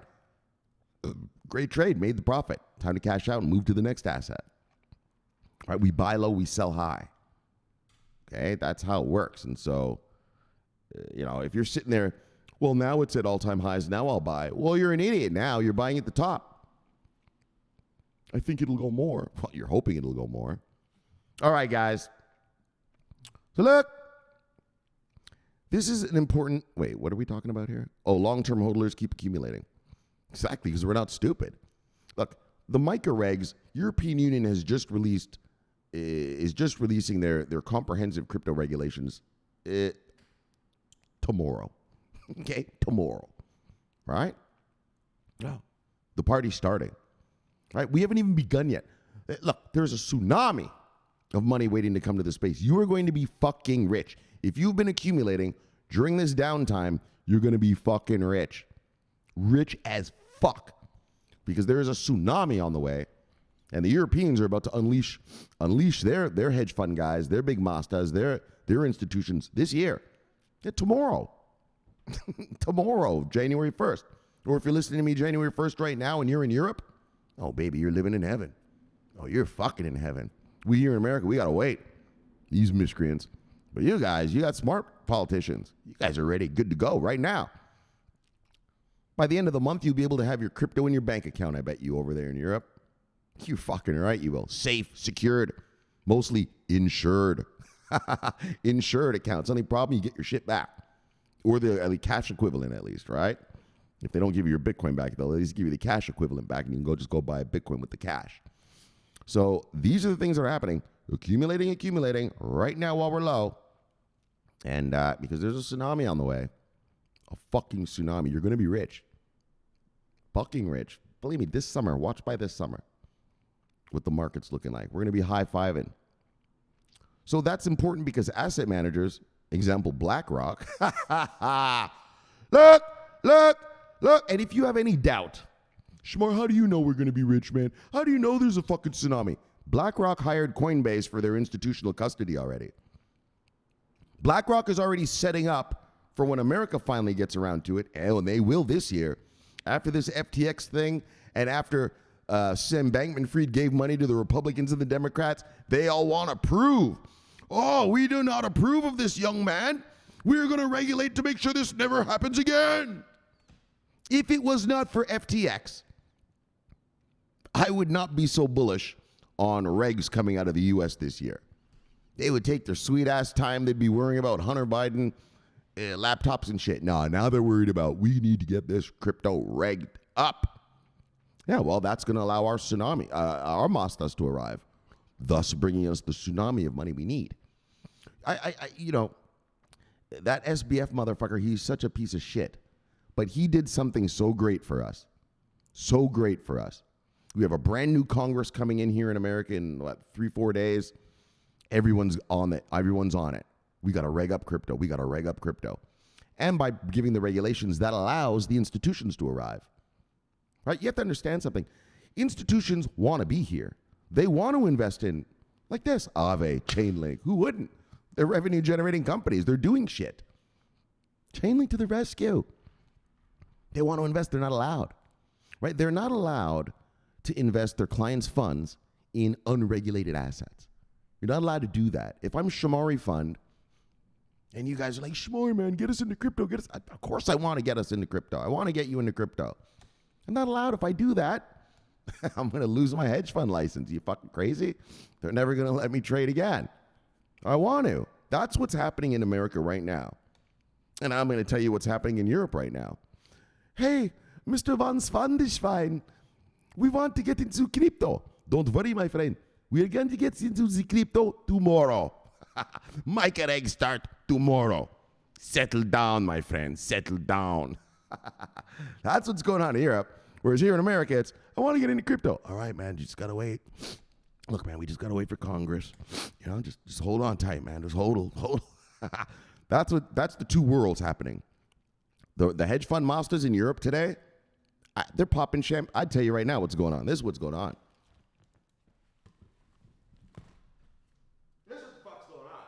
Great trade, made the profit. Time to cash out and move to the next asset. Right? We buy low, we sell high. Okay, that's how it works. And so, if you're sitting there, well, now it's at all-time highs, now I'll buy. Well, you're an idiot now. You're buying at the top. I think it'll go more. Well, you're hoping it'll go more. All right, guys. So look. This is an important, wait, what are we talking about here? Oh, long-term hodlers keep accumulating. Exactly, because we're not stupid. Look, the MiCA regs, European Union has just released, is just releasing their comprehensive crypto regulations tomorrow. Okay, tomorrow. Right? No. The party's starting. Right? We haven't even begun yet. Look, there's a tsunami of money waiting to come to this space. You are going to be fucking rich. If you've been accumulating during this downtime, you're going to be fucking rich. Rich as fuck. Because there is a tsunami on the way. And the Europeans are about to unleash their hedge fund guys, their big mastas, their institutions this year. Yeah, tomorrow. Tomorrow, January 1st. Or if you're listening to me January 1st right now and you're in Europe, oh, baby, you're living in heaven. Oh, you're fucking in heaven. We here in America, we got to wait. These miscreants. But you guys, you got smart politicians. You guys are ready, good to go right now. By the end of the month, you'll be able to have your crypto in your bank account, I bet you, over there in Europe. You're fucking right, you will. Safe, secured, mostly insured. Insured accounts. Only problem, you get your shit back. Or the cash equivalent, at least, right? If they don't give you your Bitcoin back, they'll at least give you the cash equivalent back, and you can just go buy a Bitcoin with the cash. So these are the things that are happening. Accumulating right now while we're low. And because there's a tsunami on the way. A fucking tsunami. You're going to be rich. Fucking rich. Believe me, this summer, watch by this summer what the market's looking like. We're going to be high-fiving. So that's important because asset managers, example, BlackRock, look. And if you have any doubt, Shomari, how do you know we're going to be rich, man? How do you know there's a fucking tsunami? BlackRock hired Coinbase for their institutional custody already. BlackRock is already setting up for when America finally gets around to it, and they will this year, after this FTX thing, and after Sam Bankman-Fried gave money to the Republicans and the Democrats, they all want to prove, oh, we do not approve of this, young man. We're going to regulate to make sure this never happens again. If it was not for FTX, I would not be so bullish on regs coming out of the U.S. this year. They would take their sweet-ass time. They'd be worrying about Hunter Biden laptops and shit. Now they're worried about, we need to get this crypto regged up. Yeah, well, that's going to allow our tsunami, our Mastas to arrive, thus bringing us the tsunami of money we need. That SBF motherfucker, he's such a piece of shit. But he did something so great for us. So great for us. We have a brand new Congress coming in here in America in, 3-4 days. Everyone's on it. Everyone's on it. We got to reg up crypto. And by giving the regulations, that allows the institutions to arrive. right? You have to understand something. Institutions want to be here. They want to invest in, like this, Ave, Chainlink. Who wouldn't? They're revenue-generating companies. They're doing shit. Chainlink to the rescue. They want to invest. They're not allowed, right? They're not allowed to invest their clients' funds in unregulated assets. You're not allowed to do that. If I'm Shomari Fund, and you guys are like, Shomari, man, get us into crypto. Of course I want to get us into crypto. I want to get you into crypto. I'm not allowed. If I do that, I'm going to lose my hedge fund license. You fucking crazy? They're never going to let me trade again. I want to. That's what's happening in America right now. And I'm going to tell you what's happening in Europe right now. Hey, Mr. Van Svandeschwein, we want to get into crypto. Don't worry, my friend. We are going to get into the crypto tomorrow. MiCA eggs start tomorrow. Settle down, my friend. Settle down. That's what's going on in Europe. Whereas here in America, it's, I want to get into crypto. All right, man, you just got to wait. Look, man, we just got to wait for Congress. You know, just hold on tight, man. Just hold. That's the two worlds happening. The hedge fund masters in Europe today, they're popping champagne. I'd tell you right now what's going on. This is what's going on. This is what the fuck's going on.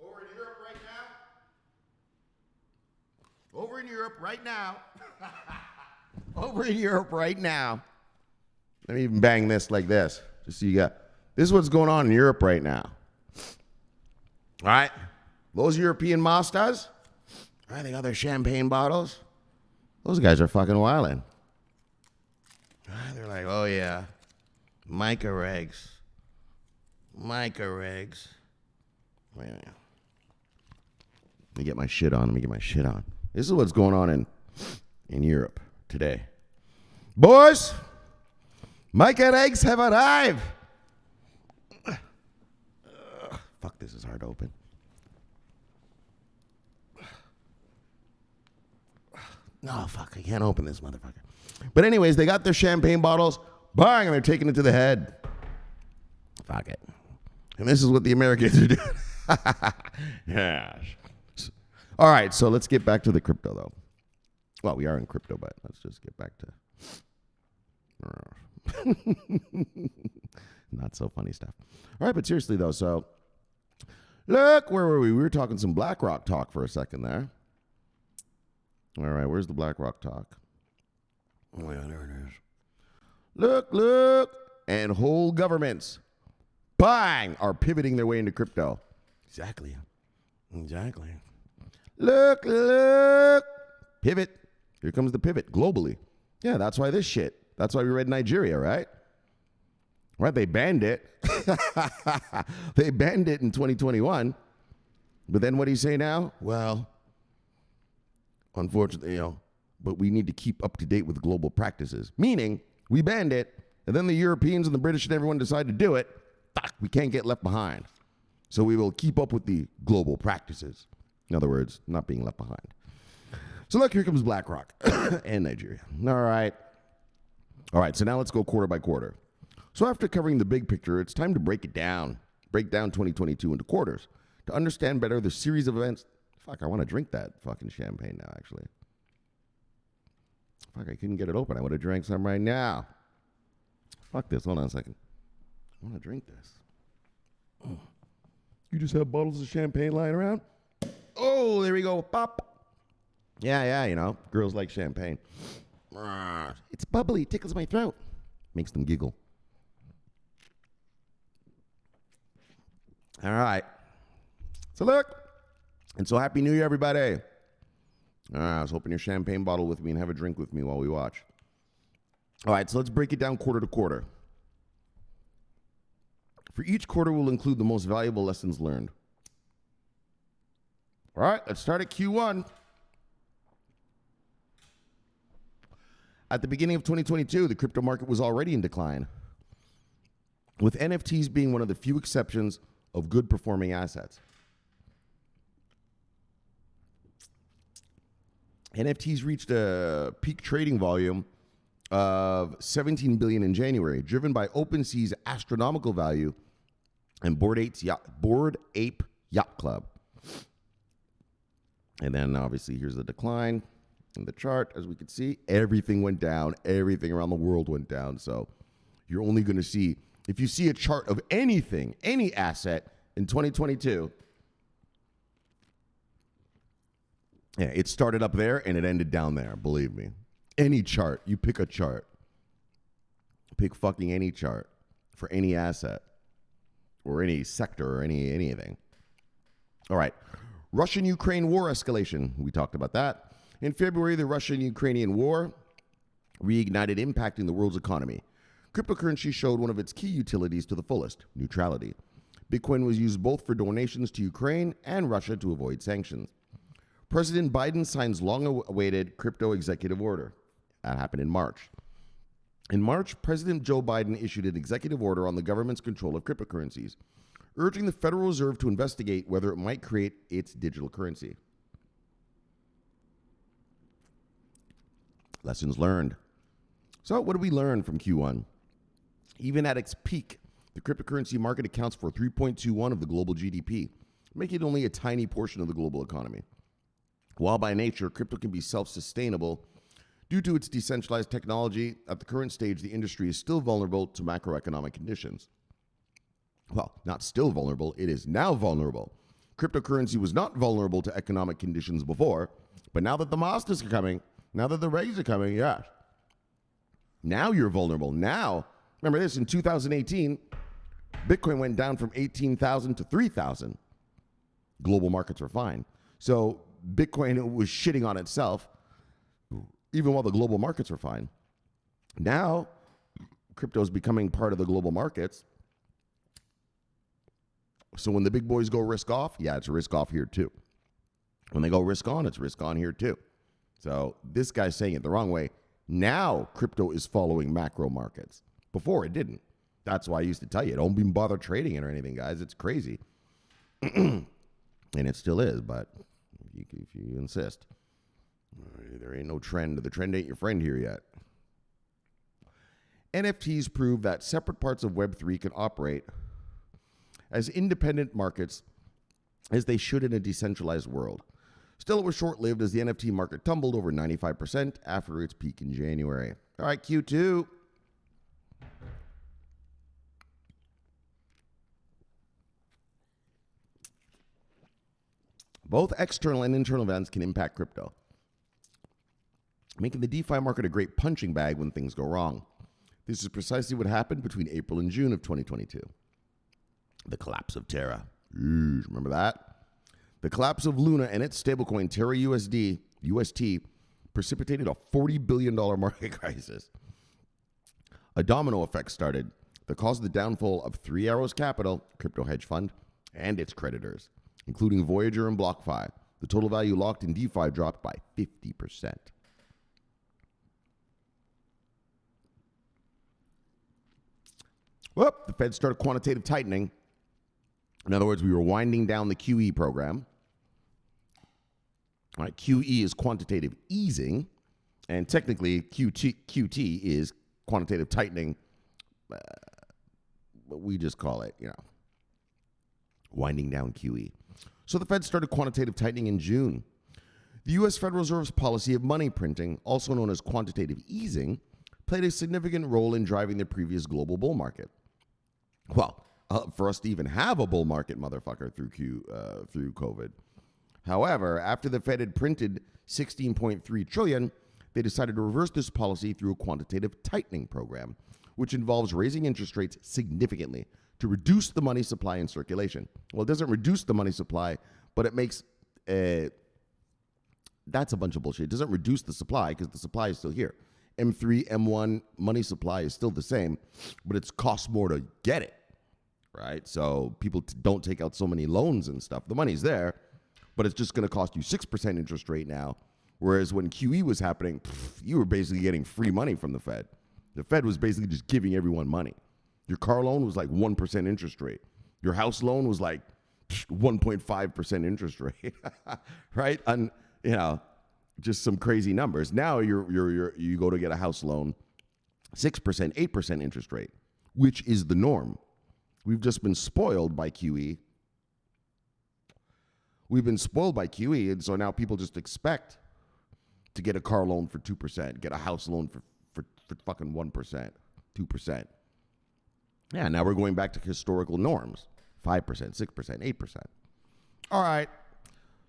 Over in Europe right now. Over in Europe right now. Over in Europe right now. Let me even bang this like this. Just so you got. This is what's going on in Europe right now. All right? Those European masters, right, they got their champagne bottles. Those guys are fucking wildin'. Right, they're like, oh yeah, MiCA regs. MiCA regs. Wait a minute. Let me get my shit on. This is what's going on in Europe today. Boys, MiCA regs have arrived. Fuck, this is hard to open. No, fuck, I can't open this motherfucker. But anyways, they got their champagne bottles, bang, and they're taking it to the head. Fuck it. And this is what the Americans are doing. Yeah. All right, so let's get back to the crypto, though. Well, we are in crypto, but let's just get back to... Not so funny stuff. All right, but seriously, though, so... Look, where were we? We were talking some BlackRock talk for a second there. All right, where's the BlackRock talk? Oh, yeah, there it is. Look, and whole governments, bang, are pivoting their way into crypto. Exactly. Look, pivot. Here comes the pivot globally. Yeah, that's why that's why we read Nigeria, right? Right, they banned it. They banned it in 2021. But then what do you say now? Well, unfortunately, but we need to keep up to date with global practices. Meaning, we banned it, and then the Europeans and the British and everyone decide to do it. Fuck, we can't get left behind. So we will keep up with the global practices. In other words, not being left behind. So look, here comes BlackRock and Nigeria. All right, so now let's go quarter by quarter. So after covering the big picture, it's time to break it down. Break down 2022 into quarters to understand better the series of events. Fuck, I want to drink that fucking champagne now, actually. Fuck, I couldn't get it open. I would have drank some right now. Fuck this. Hold on a second. I want to drink this. Oh. You just have bottles of champagne lying around? Oh, there we go. Pop. Yeah, girls like champagne. It's bubbly. Tickles my throat. Makes them giggle. All right. So look. And so happy New Year, everybody. So open your champagne bottle with me and have a drink with me while we watch. All right, so let's break it down quarter to quarter. For each quarter, we'll include the most valuable lessons learned. All right, let's start at Q1. At the beginning of 2022, the crypto market was already in decline, with NFTs being one of the few exceptions of good performing assets. NFTs reached a peak trading volume of 17 billion in January, driven by OpenSea's astronomical value and Bored Ape Yacht Club. And then obviously here's the decline. In the chart, as we can see, everything went down. Everything around the world went down. So you're only going to see, if you see a chart of anything, any asset in 2022, yeah, it started up there and it ended down there, believe me. Any chart, you pick a chart. Pick fucking any chart for any asset or any sector or anything. All right. Russian-Ukraine war escalation. We talked about that. In February, the Russian-Ukrainian war reignited, impacting the world's economy. Cryptocurrency showed one of its key utilities to the fullest, neutrality. Bitcoin was used both for donations to Ukraine and Russia to avoid sanctions. President Biden signs long-awaited crypto executive order. That happened in March. In March, President Joe Biden issued an executive order on the government's control of cryptocurrencies, urging the Federal Reserve to investigate whether it might create its digital currency. Lessons learned. So what did we learn from Q1? Even at its peak, the cryptocurrency market accounts for 3.21% of the global GDP, making it only a tiny portion of the global economy. While by nature, crypto can be self-sustainable, due to its decentralized technology, at the current stage, the industry is still vulnerable to macroeconomic conditions. Well, not still vulnerable, it is now vulnerable. Cryptocurrency was not vulnerable to economic conditions before, but now that the masters are coming, now that the regs are coming, yeah. Now you're vulnerable. Now, remember this, in 2018, Bitcoin went down from 18,000 to 3,000. Global markets were fine. So Bitcoin was shitting on itself, even while the global markets were fine. Now, crypto is becoming part of the global markets. So when the big boys go risk off, yeah, it's risk off here too. When they go risk on, it's risk on here too. So this guy's saying it the wrong way. Now crypto is following macro markets. Before it didn't. That's why I used to tell you, don't even bother trading it or anything, guys. It's crazy. And it still is, but if you insist. There ain't no trend. The trend ain't your friend here yet. NFTs prove that separate parts of Web3 can operate as independent markets as they should in a decentralized world. Still, it was short-lived as the NFT market tumbled over 95% after its peak in January. All right, Q2. Both external and internal events can impact crypto, making the DeFi market a great punching bag when things go wrong. This is precisely what happened between April and June of 2022. The collapse of TERRA. Remember that? The collapse of Luna and its stablecoin TERRA UST precipitated a $40 billion market crisis. A domino effect started that caused the downfall of Three Arrows Capital, a crypto hedge fund, and its creditors, including Voyager and BlockFi. The total value locked in DeFi dropped by 50%. Well, the Fed started quantitative tightening. In other words, we were winding down the QE program. All right, QE is quantitative easing, and technically QT is quantitative tightening. But we just call it, winding down QE. So the Fed started quantitative tightening in June. The U.S. Federal Reserve's policy of money printing, also known as quantitative easing, played a significant role in driving the previous global bull market. Well, for us to even have a bull market, motherfucker, through COVID. However, after the Fed had printed $16.3 trillion, they decided to reverse this policy through a quantitative tightening program, which involves raising interest rates significantly to reduce the money supply in circulation. Well, it doesn't reduce the money supply, but it makes that's a bunch of bullshit. It doesn't reduce the supply because the supply is still here. M3, M1 money supply is still the same, but it's cost more to get it, right? So people don't take out so many loans and stuff. The money's there, but it's just going to cost you 6% interest rate now, whereas when QE was happening, you were basically getting free money from the Fed. The Fed was basically just giving everyone money. Your car loan was like 1% interest rate. Your house loan was like 1.5% interest rate, right? And just some crazy numbers. Now you go to get a house loan, 6%, 8% interest rate, which is the norm. We've just been spoiled by QE. We've been spoiled by QE, and so now people just expect to get a car loan for 2%, get a house loan for fucking 1%, 2%. Yeah, now we're going back to historical norms, 5%, 6%, 8%. All right.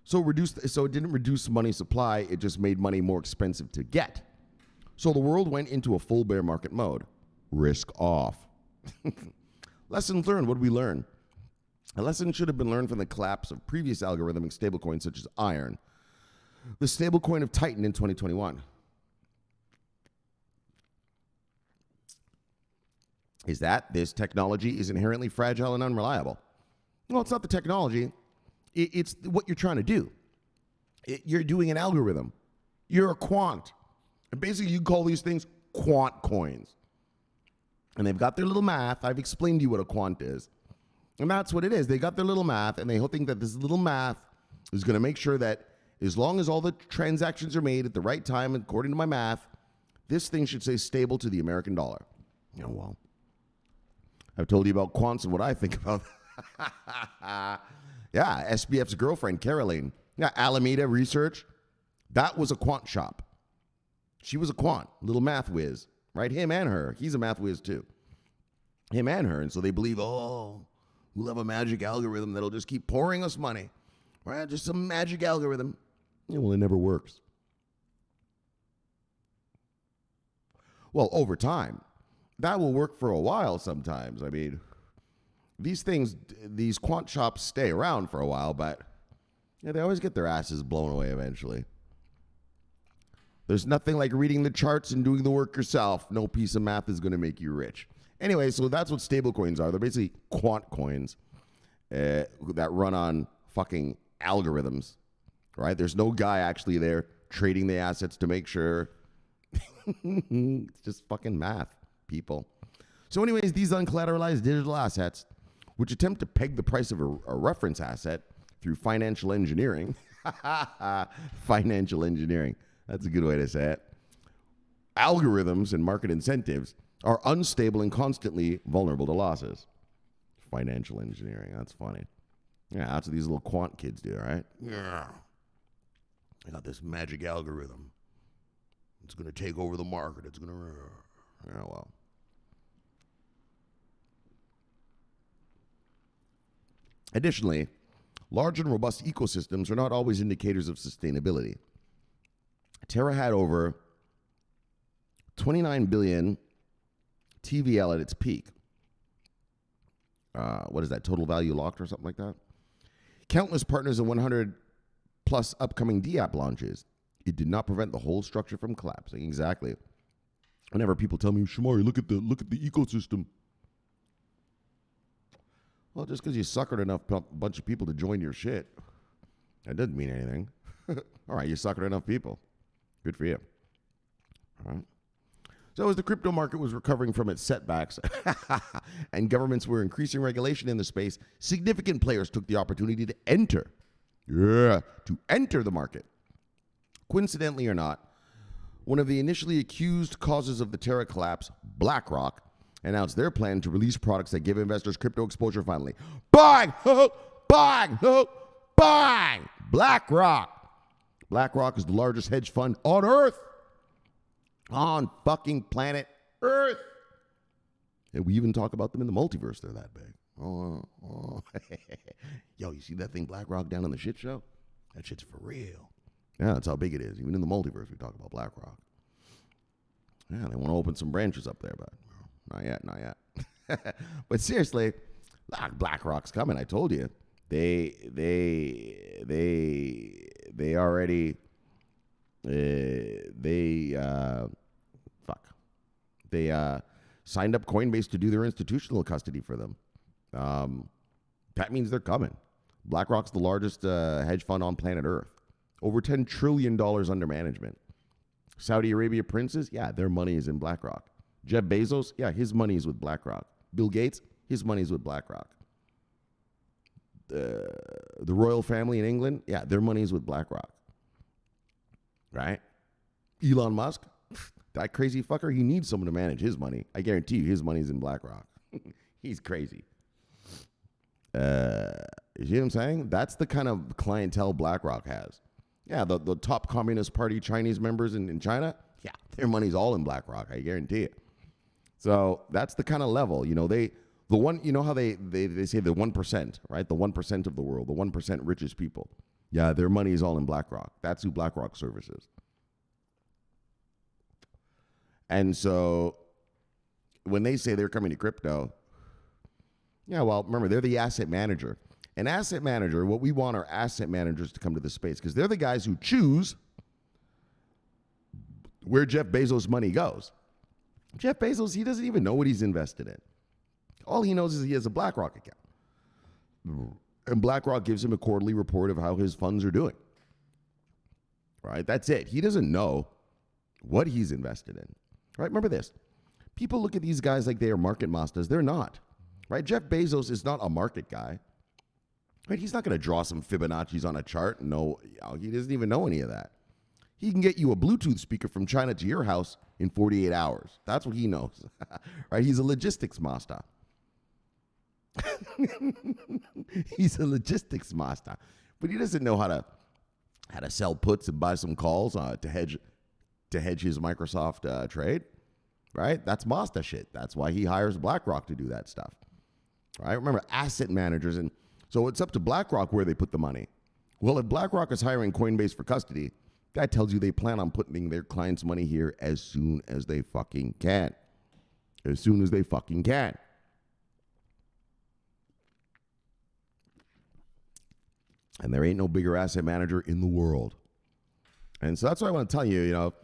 So it didn't reduce money supply, it just made money more expensive to get. So the world went into a full bear market mode. Risk off. Lessons learned. What did we learn? A lesson should have been learned from the collapse of previous algorithmic stablecoins such as Iron, the stablecoin of Titan in 2021. Is that this technology is inherently fragile and unreliable. Well, it's not the technology. It's what you're trying to do. You're doing an algorithm. You're a quant. And basically, you call these things quant coins. And they've got their little math. I've explained to you what a quant is. And that's what it is. They got their little math, and they think that this little math is going to make sure that as long as all the transactions are made at the right time, according to my math, this thing should stay stable to the American dollar. Oh, well. I've told you about quants and what I think about that. Yeah, SBF's girlfriend, Caroline. Yeah, Alameda Research. That was a quant shop. She was a quant, little math whiz, right? Him and her. He's a math whiz too. Him and her. And so they believe, we'll have a magic algorithm that'll just keep pouring us money. Right? Just some magic algorithm. Yeah, well, it never works. Well, over time, that will work for a while sometimes. I mean, these quant shops stay around for a while, but they always get their asses blown away eventually. There's nothing like reading the charts and doing the work yourself. No piece of math is going to make you rich. Anyway, so that's what stablecoins are. They're basically quant coins that run on fucking algorithms, right? There's no guy actually there trading the assets to make sure. It's just fucking math, people. So anyways, these uncollateralized digital assets, which attempt to peg the price of a reference asset through financial engineering. Financial engineering. That's a good way to say it. Algorithms and market incentives are unstable and constantly vulnerable to losses. Financial engineering. That's funny. Yeah, that's what these little quant kids do, right? Yeah. I got this magic algorithm. It's going to take over the market. It's going to... Yeah, well. Additionally, large and robust ecosystems are not always indicators of sustainability. TERRA had over 29 billion TVL at its peak. What is that, total value locked or something like that? Countless partners and 100 plus upcoming DApp launches. It did not prevent the whole structure from collapsing. Exactly. Whenever people tell me, Shomari, look at the ecosystem. Well, just because you suckered enough bunch of people to join your shit, that doesn't mean anything. All right, you suckered enough people. Good for you. All right. So as the crypto market was recovering from its setbacks and governments were increasing regulation in the space, significant players took the opportunity to enter the market. Coincidentally or not, one of the initially accused causes of the TERRA collapse, BlackRock, announced their plan to release products that give investors crypto exposure finally. Bang! Bang! Bang! BlackRock. BlackRock is the largest hedge fund on Earth. On fucking planet Earth. And we even talk about them in the multiverse. They're that big. Oh. Yo, you see that thing BlackRock down on the shit show? That shit's for real. Yeah, that's how big it is. Even in the multiverse, we talk about BlackRock. Yeah, they want to open some branches up there, but not yet. But seriously, BlackRock's coming. I told you. They already signed up Coinbase to do their institutional custody for them. That means they're coming. BlackRock's the largest hedge fund on planet Earth. Over $10 trillion under management. Saudi Arabia princes, yeah, their money is in BlackRock. Jeff Bezos, yeah, his money is with BlackRock. Bill Gates, his money is with BlackRock. The royal family in England, yeah, their money is with BlackRock. Right? Elon Musk, that crazy fucker, he needs someone to manage his money. I guarantee you his money's in BlackRock. He's crazy. You see what I'm saying? That's the kind of clientele BlackRock has. Yeah, the top Communist Party Chinese members in China, yeah, their money's all in BlackRock, I guarantee it. So that's the kind of level, you know, how they say the 1%, right? The 1% of the world, the 1% richest people. Yeah, their money is all in BlackRock. That's who BlackRock services. And so when they say they're coming to crypto, yeah, well, remember, they're the asset manager. An asset manager, what we want are asset managers to come to the space because they're the guys who choose where Jeff Bezos' money goes. Jeff Bezos, he doesn't even know what he's invested in. All he knows is he has a BlackRock account. And BlackRock gives him a quarterly report of how his funds are doing. Right? That's it. He doesn't know what he's invested in. Right? Remember this. People look at these guys like they are market masters. They're not. Right? Jeff Bezos is not a market guy. Right? He's not going to draw some Fibonacci's on a chart. No, he doesn't even know any of that. He can get you a Bluetooth speaker from China to your house in 48 hours. That's what he knows. Right? He's a logistics master. He's a logistics master. But he doesn't know how to sell puts and buy some calls to hedge his Microsoft trade. Right? That's master shit. That's why he hires BlackRock to do that stuff. Right? Remember, asset managers. And so it's up to BlackRock where they put the money. Well, if BlackRock is hiring Coinbase for custody, that tells you they plan on putting their clients' money here as soon as they fucking can. As soon as they fucking can. And there ain't no bigger asset manager in the world. And so that's what I want to tell you, you know,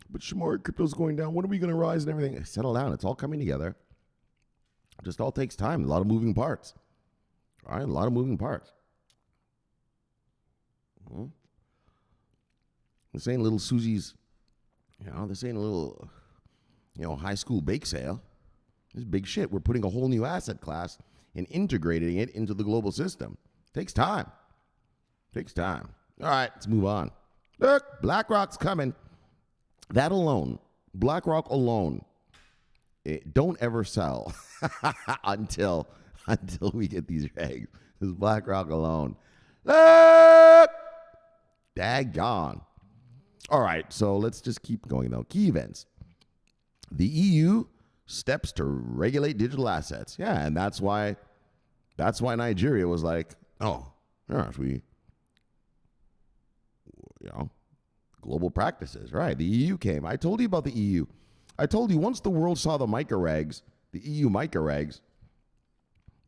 but Shomari, crypto's going down. When are we going to rise and everything? Settle down. It's all coming together. It just all takes time. A lot of moving parts. All right, a lot of moving parts. Well, this ain't little Susie's, this ain't a little, high school bake sale. This is big shit. We're putting a whole new asset class and integrating it into the global system. Takes time. Takes time. All right, let's move on. Look, BlackRock's coming. That alone, BlackRock alone, don't ever sell until we get these regs. This is BlackRock alone. Look! Daggone. All right, so let's just keep going, though. Key events. The EU steps to regulate digital assets. Yeah, and that's why Nigeria was like, oh, gosh, global practices, right? The EU came. I told you about the EU. I told you once the world saw the MiCA regs, the EU MiCA regs,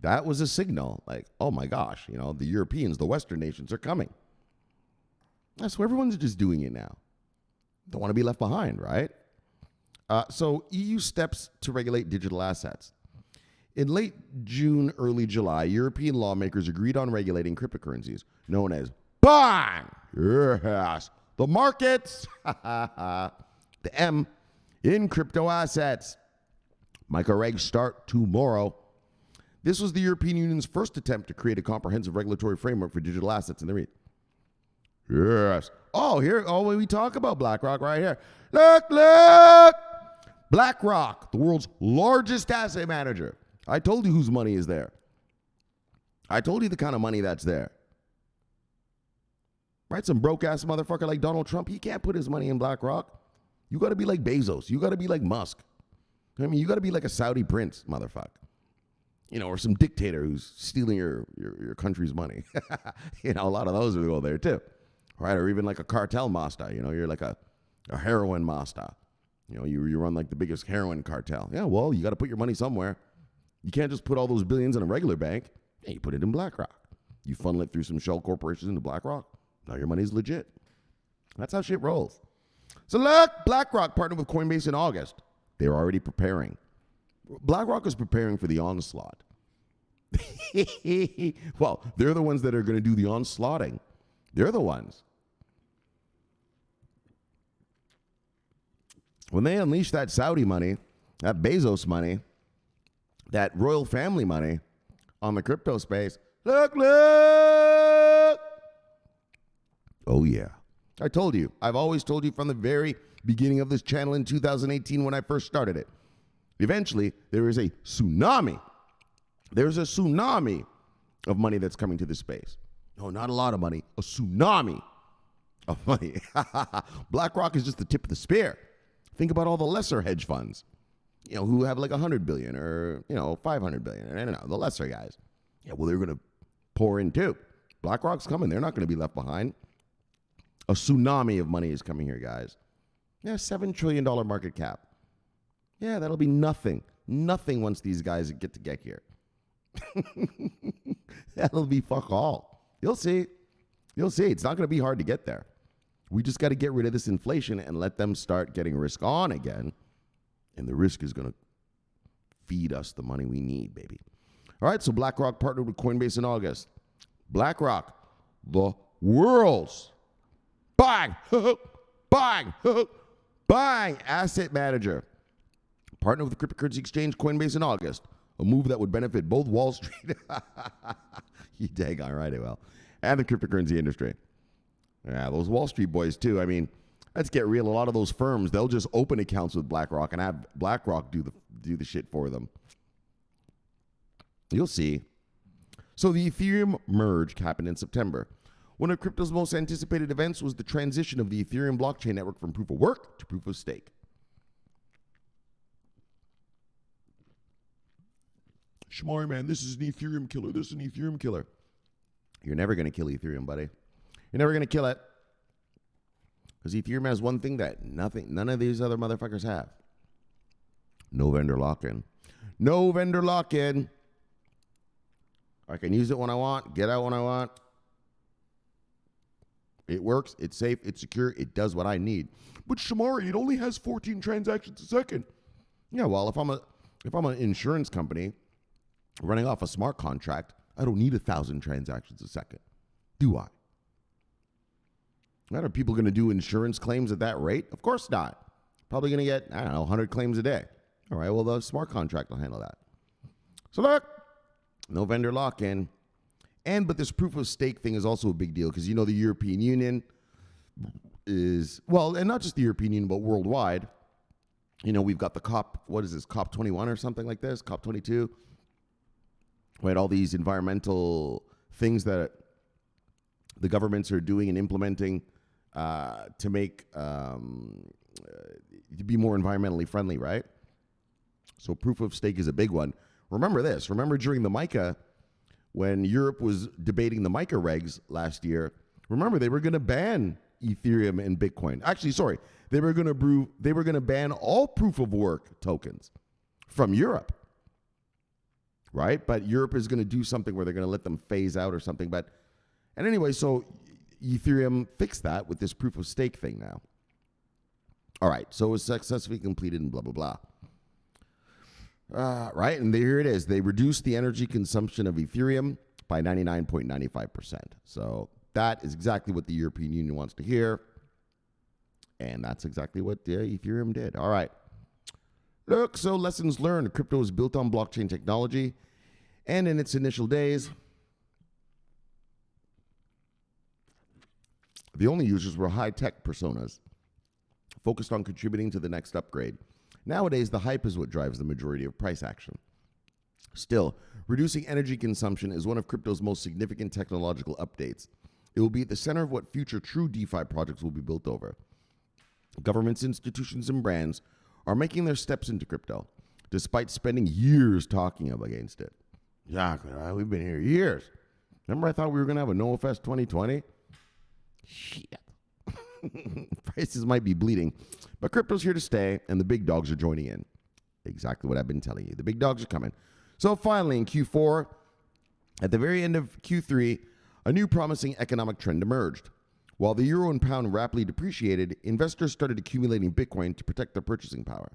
that was a signal like, oh my gosh, the Europeans, the Western nations are coming. So everyone's just doing it now. Don't want to be left behind, right? So EU steps to regulate digital assets. In late June, early July, European lawmakers agreed on regulating cryptocurrencies known as BANG! Yes, the markets, the M, in crypto assets. MiCA regs start tomorrow. This was the European Union's first attempt to create a comprehensive regulatory framework for digital assets in the region. Yes. We talk about BlackRock right here. Look. BlackRock, the world's largest asset manager. I told you whose money is there. I told you the kind of money that's there. Right? Some broke-ass motherfucker like Donald Trump, he can't put his money in BlackRock. You got to be like Bezos. You got to be like Musk. I mean, you got to be like a Saudi prince, motherfucker. Or some dictator who's stealing your country's money. A lot of those will go there too. Right? Or even like a cartel master. You're like a heroin master. You run like the biggest heroin cartel. Yeah, well, you got to put your money somewhere. You can't just put all those billions in a regular bank. Yeah, you put it in BlackRock. You funnel it through some shell corporations into BlackRock. Now your money's legit. That's how shit rolls. So look, BlackRock partnered with Coinbase in August. They were already preparing. BlackRock is preparing for the onslaught. Well, they're the ones that are going to do the onslaughting. They're the ones. When they unleash that Saudi money, that Bezos money, that royal family money on the crypto space, look. Oh, yeah. I told you. I've always told you from the very beginning of this channel in 2018 when I first started it. Eventually, there is a tsunami. There's a tsunami of money that's coming to this space. No, not a lot of money. A tsunami of money. BlackRock is just the tip of the spear. Think about all the lesser hedge funds, who have like 100 billion or, 500 billion. I don't know, the lesser guys. Yeah, well, they're going to pour in too. BlackRock's coming. They're not going to be left behind. A tsunami of money is coming here, guys. Yeah, $7 trillion market cap. Yeah, that'll be nothing. Nothing once these guys get here. That'll be fuck all. You'll see. You'll see. It's not going to be hard to get there. We just got to get rid of this inflation and let them start getting risk on again. And the risk is going to feed us the money we need, baby. All right, so BlackRock partnered with Coinbase in August. BlackRock, the world's bang asset manager, partnered with the cryptocurrency exchange Coinbase in August, a move that would benefit both Wall Street, you daggone right it will, and the cryptocurrency industry. Yeah, those Wall Street boys too. I mean, let's get real. A lot of those firms, they'll just open accounts with BlackRock and have BlackRock do the shit for them. You'll see. So the Ethereum merge happened in September. One of crypto's most anticipated events was the transition of the Ethereum blockchain network from proof of work to proof of stake. Shomari, man, this is an Ethereum killer. This is an Ethereum killer. You're never going to kill Ethereum, buddy. You're never going to kill it. Because Ethereum has one thing that none of these other motherfuckers have. No vendor lock-in. No vendor lock-in. I can use it when I want, get out when I want. It works, it's safe, it's secure, it does what I need. But Shomari, it only has 14 transactions a second. Yeah, well, if I'm an insurance company running off a smart contract, I don't need 1,000 transactions a second. Do I? Are people going to do insurance claims at that rate? Of course not. Probably going to get, 100 claims a day. All right, well, the smart contract will handle that. So look, no vendor lock-in. But this proof of stake thing is also a big deal because, the European Union is, well, and not just the European Union, but worldwide. We've got the COP 21 or something like this, COP 22. Right, all these environmental things that the governments are doing and implementing to make, to be more environmentally friendly, right? So proof of stake is a big one. Remember this. Remember during the MiCA, when Europe was debating the MiCA regs last year, remember they were going to ban Ethereum and Bitcoin. Actually, sorry, they were going to ban all proof of work tokens from Europe, right? But Europe is going to do something where they're going to let them phase out or something. And anyway, so Ethereum fixed that with this proof of stake thing now. All right, so it was successfully completed and blah blah blah. Right, and here it is. They reduced the energy consumption of Ethereum by 99.95%. So that is exactly what the European Union wants to hear. And that's exactly what Ethereum did. All right. Look, so lessons learned. Crypto is built on blockchain technology. And in its initial days, the only users were high-tech personas focused on contributing to the next upgrade. Nowadays, the hype is what drives the majority of price action. Still, reducing energy consumption is one of crypto's most significant technological updates. It will be at the center of what future true DeFi projects will be built over. Governments, institutions, and brands are making their steps into crypto, despite spending years talking against it. Exactly, right? We've been here years. Remember I thought we were going to have a NoFest 2020? Shit. Prices might be bleeding, but crypto's here to stay, and the big dogs are joining in. Exactly what I've been telling you. The big dogs are coming. So finally, in Q4, at the very end of Q3, a new promising economic trend emerged. While the euro and pound rapidly depreciated, investors started accumulating Bitcoin to protect their purchasing power.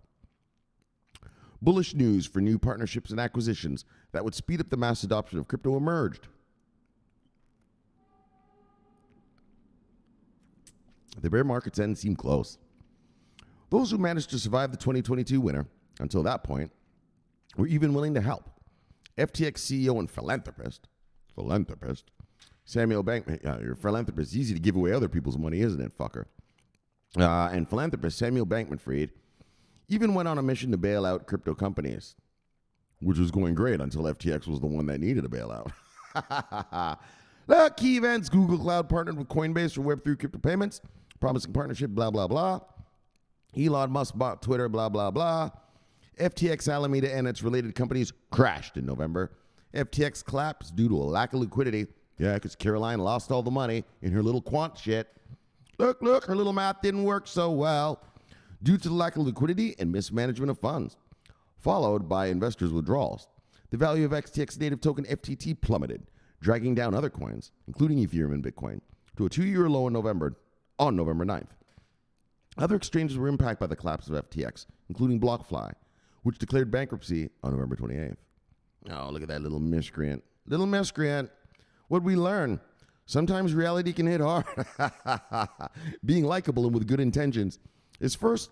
Bullish news for new partnerships and acquisitions that would speed up the mass adoption of crypto emerged. The bear market's end seemed close. Those who managed to survive the 2022 winter, until that point, were even willing to help. FTX CEO and philanthropist, Samuel Bankman, you're a philanthropist, it's easy to give away other people's money, isn't it, fucker? And philanthropist Samuel Bankman-Fried even went on a mission to bail out crypto companies, which was going great until FTX was the one that needed a bailout. Key events. Google Cloud partnered with Coinbase for Web3 crypto payments. Promising partnership, blah, blah, blah. Elon Musk bought Twitter, blah, blah, blah. FTX, Alameda, and its related companies crashed in November. FTX collapsed due to a lack of liquidity. Yeah, because Caroline lost all the money in her little quant shit. Look, her little math didn't work so well due to the lack of liquidity and mismanagement of funds, followed by investors' withdrawals. The value of XTX native token FTT plummeted, dragging down other coins, including Ethereum and Bitcoin, to a 2-year low on November 9th. Other exchanges were impacted by the collapse of FTX, including BlockFi, which declared bankruptcy on November 28th. Oh, look at that little miscreant. Little miscreant. What'd we learn? Sometimes reality can hit hard. Being likable and with good intentions is first...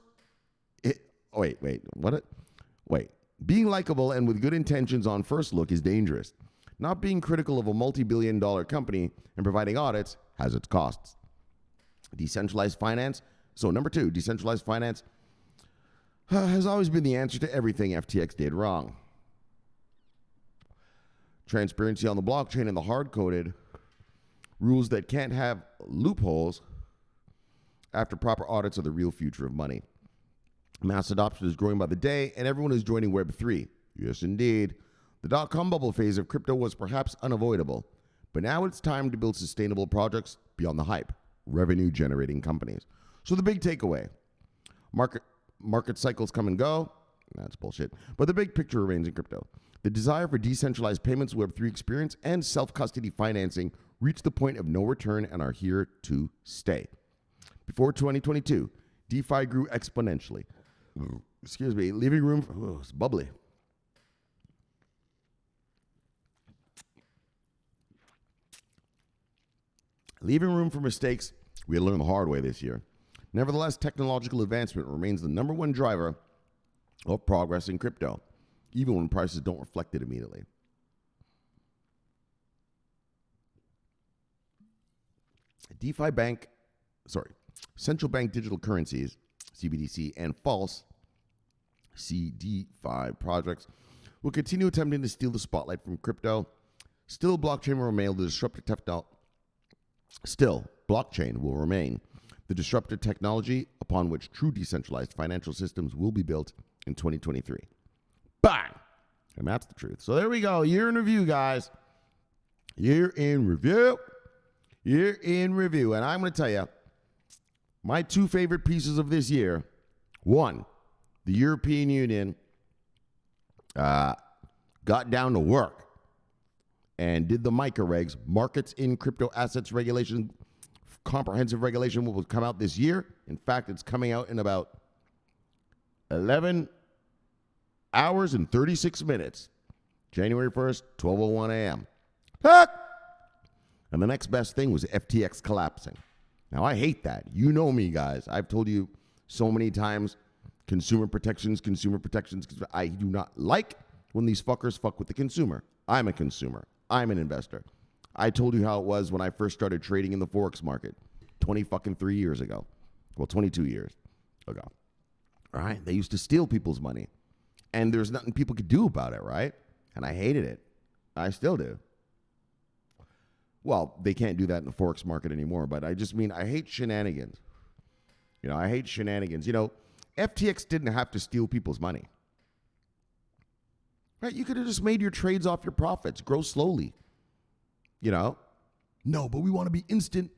Being likable and with good intentions on first look is dangerous. Not being critical of a multi-billion-dollar company and providing audits has its costs. Decentralized finance. So number 2, decentralized finance has always been the answer to everything FTX did wrong. Transparency on the blockchain and the hard-coded rules that can't have loopholes after proper audits are the real future of money. Mass adoption is growing by the day, and everyone is joining Web3. Yes, indeed. The dot-com bubble phase of crypto was perhaps unavoidable, but now it's time to build sustainable projects beyond the hype, revenue-generating companies. So the big takeaway, market cycles come and go. That's bullshit. But the big picture remains in crypto. The desire for decentralized payments, Web3 experience, and self-custody financing reach the point of no return and are here to stay. Before 2022, DeFi grew exponentially. Excuse me, leaving room for, it's bubbly. Leaving room for mistakes, we had to learn the hard way this year. Nevertheless, technological advancement remains the number one driver of progress in crypto, even when prices don't reflect it immediately. Central bank digital currencies, CBDC, and false CDFI projects will continue attempting to steal the spotlight from crypto. Still, blockchain will remain the disruptive technology upon which true decentralized financial systems will be built in 2023. Bang! And that's the truth. So there we go. Year in review, guys. Year in review. And I'm going to tell you, my 2 favorite pieces of this year. 1, the European Union got down to work and did the MiCA regs, Markets in Crypto Assets Regulation, comprehensive regulation will come out this year. In fact, it's coming out in about 11 hours and 36 minutes. January 1st, 12:01 a.m. And the next best thing was FTX collapsing. Now, I hate that. You know me, guys. I've told you so many times, consumer protections. I do not like when these fuckers fuck with the consumer. I'm a consumer. I'm an investor. I told you how it was when I first started trading in the Forex market 23 years ago. Well, 22 years ago. All right? They used to steal people's money. And there's nothing people could do about it, right? And I hated it. I still do. Well, they can't do that in the Forex market anymore, but I just mean I hate shenanigans. I hate shenanigans. FTX didn't have to steal people's money. Right? You could have just made your trades off your profits, grow slowly. No, but we want to be instant,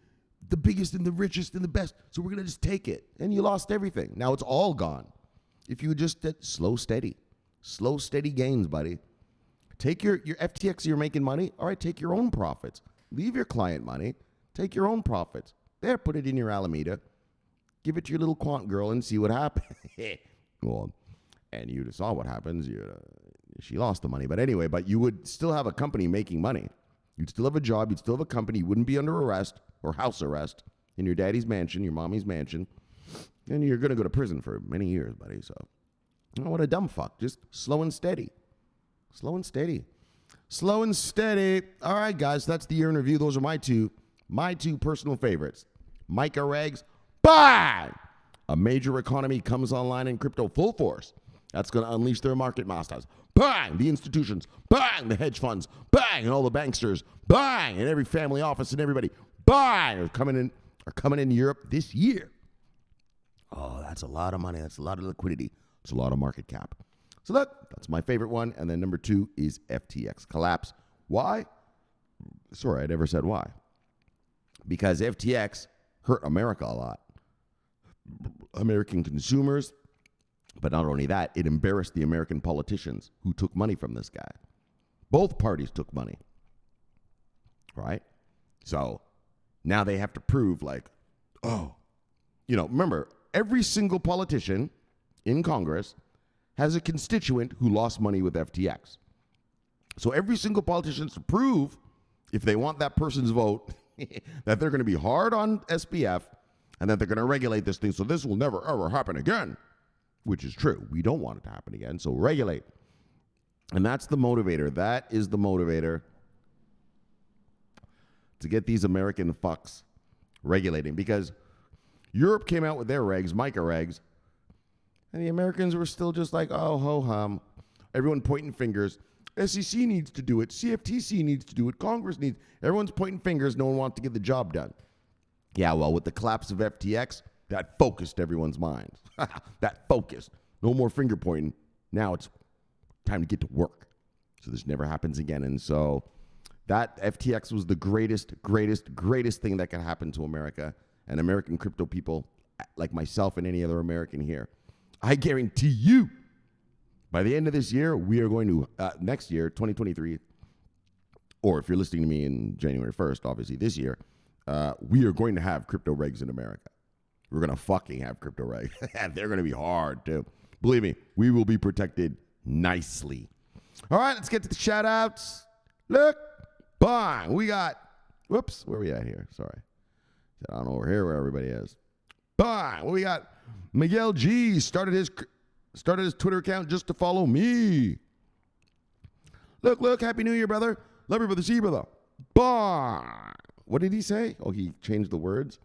the biggest and the richest and the best, so we're going to just take it. And you lost everything. Now it's all gone. If you just did slow, steady gains, buddy. Take your FTX, you're making money. All right, take your own profits. Leave your client money. Take your own profits. There, put it in your Alameda. Give it to your little quant girl and see what happens. Well, and you just saw what happens. She lost the money. But anyway, you would still have a company making money. You'd still have a job. You'd still have a company. You wouldn't be under arrest or house arrest in your daddy's mansion, your mommy's mansion. And you're going to go to prison for many years, buddy. So, what a dumb fuck. Just slow and steady. Slow and steady. All right, guys, that's the year in review. Those are my two personal favorites. MiCA regs, bang! A major economy comes online in crypto full force. That's going to unleash their market masters. bang, the institutions, bang, the hedge funds, bang, and all the banksters, bang, and every family office and everybody, bang, are coming in Europe this year. Oh, that's a lot of money. That's a lot of liquidity. It's a lot of market cap. So look, that's my favorite one. And then number 2 is FTX collapse. Why? Sorry, I never said why. Because FTX hurt America a lot. American consumers, but not only that, it embarrassed the American politicians who took money from this guy. Both parties took money, right? So now they have to prove remember, every single politician in Congress has a constituent who lost money with FTX. So every single politician has to prove, if they want that person's vote, that they're going to be hard on SBF and that they're going to regulate this thing so this will never, ever happen again, which is true. We don't want it to happen again, so regulate. And that's the motivator. That is the motivator to get these American fucks regulating, because Europe came out with their regs, MiCA regs, and the Americans were still just like, oh, ho-hum. Everyone pointing fingers. SEC needs to do it. CFTC needs to do it. Congress needs. Everyone's pointing fingers. No one wants to get the job done. Yeah, well, with the collapse of FTX, that focused everyone's minds. That focused. No more finger pointing. Now it's time to get to work. So this never happens again. And so that FTX was the greatest thing that could happen to America and American crypto people like myself and any other American here. I guarantee you, by the end of this year, we are going to, next year, 2023, or if you're listening to me in January 1st, obviously this year, we are going to have crypto regs in America. We're going to fucking have crypto regs. They're going to be hard, too. Believe me, we will be protected nicely. All right, let's get to the shout-outs. Look, bang, we got, whoops, where are we at here? Sorry. I don't know over here where everybody is. Bang, we got Miguel G. started his Twitter account just to follow me. Look, Happy New Year, brother. Love you, brother. See you, brother. Bang. What did he say? Oh, he changed the words.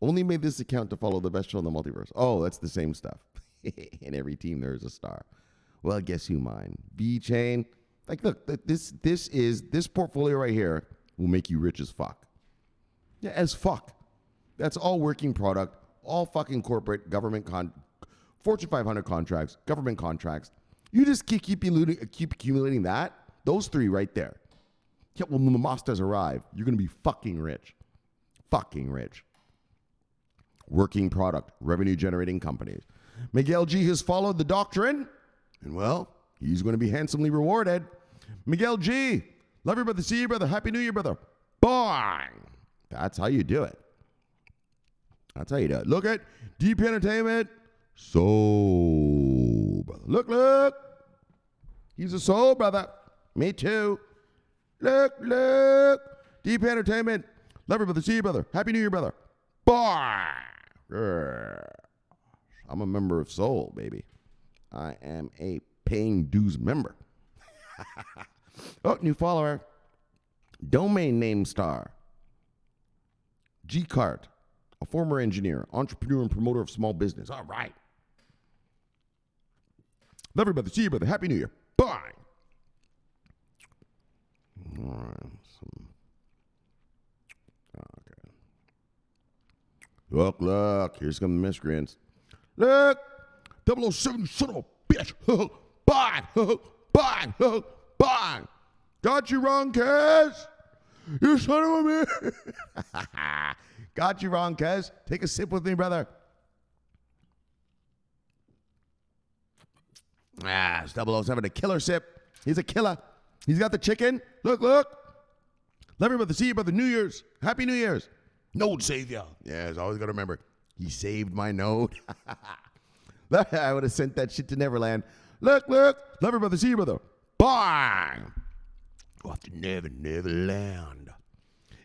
Only made this account to follow the best show in the multiverse. Oh, that's the same stuff. In every team, there is a star. Well, guess who mine? V-Chain. Like, look, this portfolio right here will make you rich as fuck. Yeah, as fuck. That's all working product, all fucking corporate, government, Fortune 500 contracts, government contracts. You just keep accumulating that. Those three right there. Yeah, well, when the Mostas arrive, you're going to be fucking rich. Fucking rich. Working product, revenue-generating companies. Miguel G has followed the doctrine, and, well, he's going to be handsomely rewarded. Miguel G, love you, brother. See you, brother. Happy New Year, brother. Bang! That's how you do it. That's how you do it. Look at Deep Entertainment. Soul, brother. Look. He's a soul, brother. Me too. Look. Deep Entertainment. Love you, brother. See you, brother. Happy New Year, brother. Bang! I'm a member of Soul, baby. I am a paying dues member. Oh, new follower. Domain name star. G Cart, a former engineer, entrepreneur, and promoter of small business. All right. Love you, brother. See you, brother. Happy New Year. Bye. All right. Okay. Look. Here's some miscreants. Look. 007, son of a bitch. Bang. Got you wrong, Kaz. You son of a bitch. Got you wrong, Kaz. Take a sip with me, brother. It's 007, a killer sip. He's a killer. He's got the chicken. Look. Love you, brother. See you, brother. New Year's. Happy New Year's. Node savior. Yeah, I always got to remember. He saved my node. I would have sent that shit to Neverland. Look. Love you, brother. See you, brother. Bang. Off to Neverland.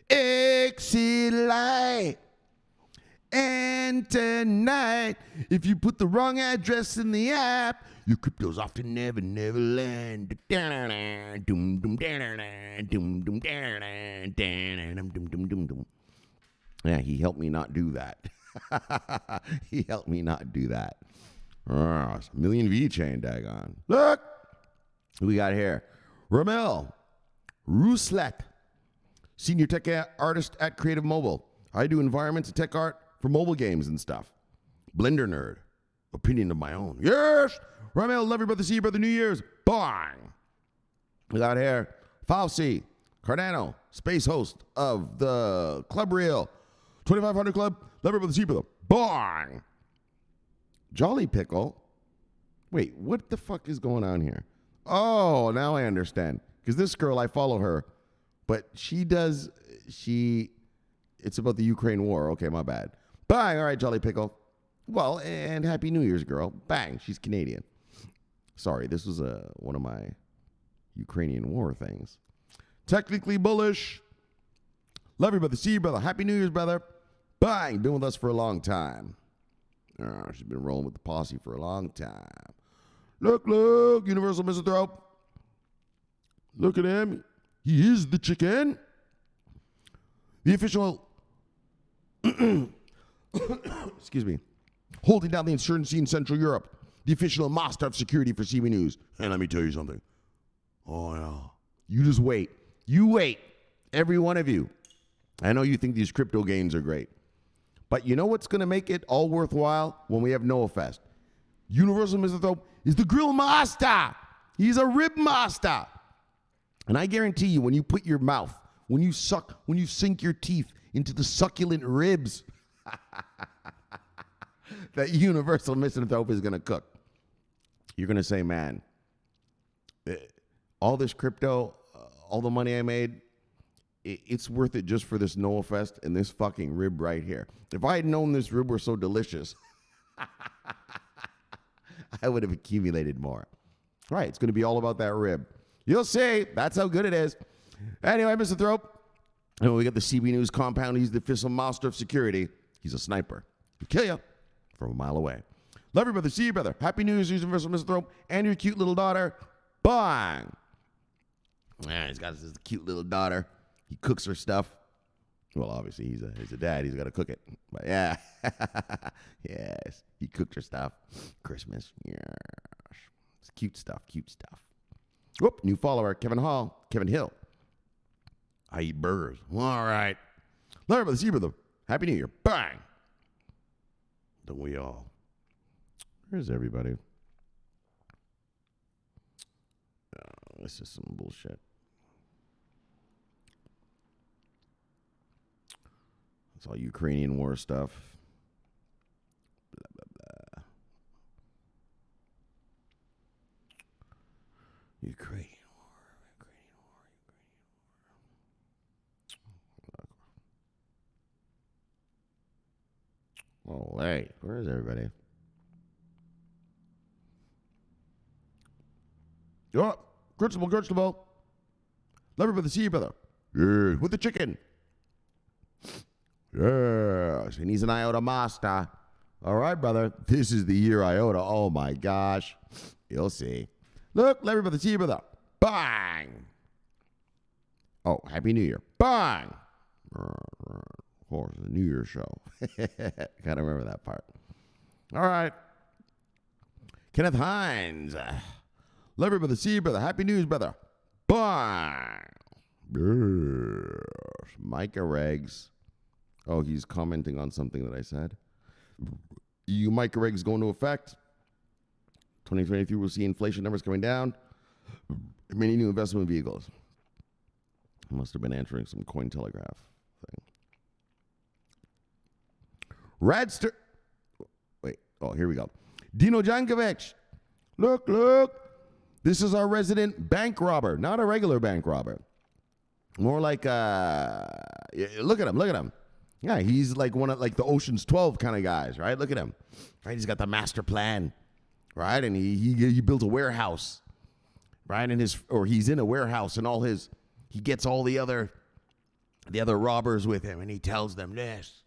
Exit light. And tonight, if you put the wrong address in the app, your crypto's off to Neverland. Yeah, he helped me not do that. He helped me not do that. Million V chain, daggone. Look. We got here Ramel Ruslet, senior tech artist at Creative Mobile. I do environments and tech art for mobile games and stuff. Blender nerd. Opinion of my own. Yes! Ramel, love your brother, see you, brother, New Year's. Bang! We got here Fauci Cardano, space host of the Club Reel 2500 Club. Love your brother, see you, brother. Bang! Jolly Pickle. Wait, what the fuck is going on here? Oh, now I understand. Because this girl, I follow her, but it's about the Ukraine war. Okay, my bad. Bang, all right, Jolly Pickle. Well, and Happy New Year's, girl. Bang, she's Canadian. Sorry, this was one of my Ukrainian war things. Technically bullish. Love you, brother. See you, brother. Happy New Year's, brother. Bang, been with us for a long time. Oh, she's been rolling with the posse for a long time. Look, Universal Misanthrope. Look at him. He is the chicken. The official, excuse me, holding down the insurgency in Central Europe. The official master of security for Cbnews. And let me tell you something. Oh, yeah. You just wait. You wait. Every one of you. I know you think these crypto games are great. But you know what's going to make it all worthwhile? When we have Noah Fest. Universal Misanthrope is the grill master. He's a rib master. And I guarantee you, when you put your mouth, when you sink your teeth into the succulent ribs that Universal Misanthrope is going to cook, you're going to say, man, all this crypto, all the money I made, it's worth it just for this Noah Fest and this fucking rib right here. If I had known this rib were so delicious, I would have accumulated more. Right, it's going to be all about that rib. You'll see. That's how good it is. Anyway, Mr. Thrope, and we got the Cbnews compound. He's the official master of security. He's a sniper. He'll kill you from a mile away. Love you, brother. See you, brother. Happy New Year's, Universal Mr. Thrope, and your cute little daughter. Bang. Yeah, he's got his cute little daughter. He cooks her stuff. Well, obviously, he's a dad. He's got to cook it. But yeah. Yes. He cooked her stuff. Christmas. Yes. It's cute stuff. Cute stuff. Whoop. New follower, Kevin Hill. I eat burgers. All right. Love you, brother. See you, brother. Happy New Year. Bang. Don't we all? Where's everybody? Oh, this is some bullshit. It's all Ukrainian war stuff. Blah, blah, blah. Ukrainian war. Oh, hey, where is everybody? Oh, Gurchable. Love you, brother. See you, brother. Yeah, with the chicken. Yes, and he's an IOTA master. All right, brother. This is the year IOTA. Oh, my gosh. You'll see. Look, love you, brother. See you, brother. Bang. Oh, Happy New Year. Bang. Of course, the New Year's show. Gotta remember that part. All right. Kenneth Hines. Love you, brother. See you, brother. Happy New Year's, brother. Bang. Yes. MiCA regs. Oh, he's commenting on something that I said. EU MiCA regs go into effect. 2023, we'll see inflation numbers coming down. Many new investment vehicles. I must have been answering some Cointelegraph thing. Radster. Wait. Oh, here we go. Dino Jankovic. Look. This is our resident bank robber. Not a regular bank robber. More like, look at him. Yeah, he's like one of like the Ocean's 12 kind of guys, right? Look at him. Right, he's got the master plan, right? And he built a warehouse, right? And he's in a warehouse and he gets all the other robbers with him, and he tells them this.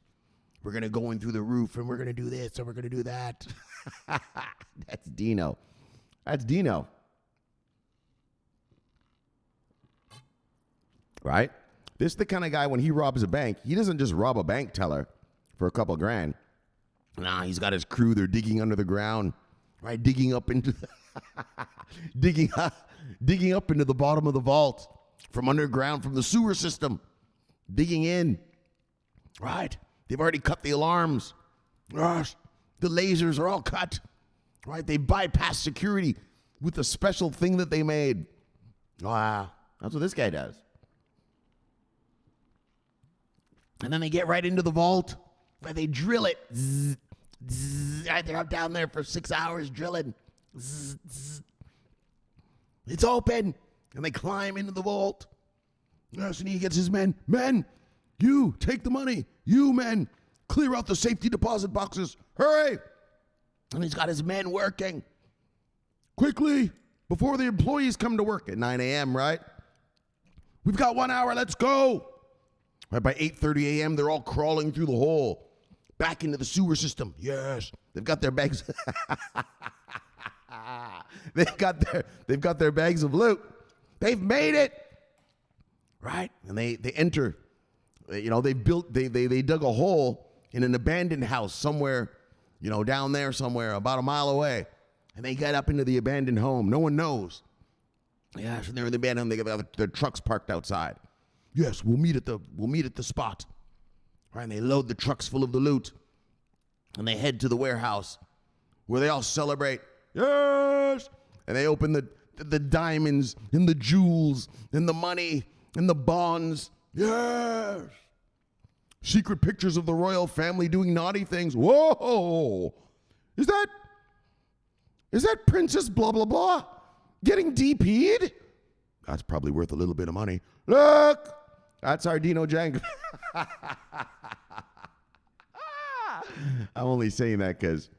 We're gonna go in through the roof, and we're gonna do this, and we're gonna do that. That's Dino. Right? This is the kind of guy, when he robs a bank, he doesn't just rob a bank teller for a couple grand. Nah, he's got his crew. They're digging under the ground, right? Digging up into digging up into the bottom of the vault from underground, from the sewer system, digging in. Right? They've already cut the alarms. Gosh, the lasers are all cut. Right? They bypass security with a special thing that they made. Wow. That's what this guy does. And then they get right into the vault where they drill it. Zzz, zzz. Right, they're up down there for 6 hours drilling. Zzz, zzz. It's open. And they climb into the vault. Yes, and he gets his men. Men, you take the money. You men, clear out the safety deposit boxes. Hurry. And he's got his men working. Quickly, before the employees come to work at 9 a.m., right? We've got 1 hour. Let's go. Right, by 8:30 a.m., they're all crawling through the hole back into the sewer system. Yes. They've got their bags. They've got their bags of loot. They've made it. Right? And they enter. You know, they dug a hole in an abandoned house somewhere, you know, down there somewhere about a mile away. And they get up into the abandoned home. No one knows. Yes, and they're in the abandoned home. They got their trucks parked outside. Yes, we'll meet at the spot. Right, and they load the trucks full of the loot. And they head to the warehouse where they all celebrate. Yes! And they open the diamonds and the jewels and the money and the bonds. Yes! Secret pictures of the royal family doing naughty things. Whoa! Is that Princess blah blah blah getting DP'd? That's probably worth a little bit of money. Look! That's our Dino Jank. I'm only saying that because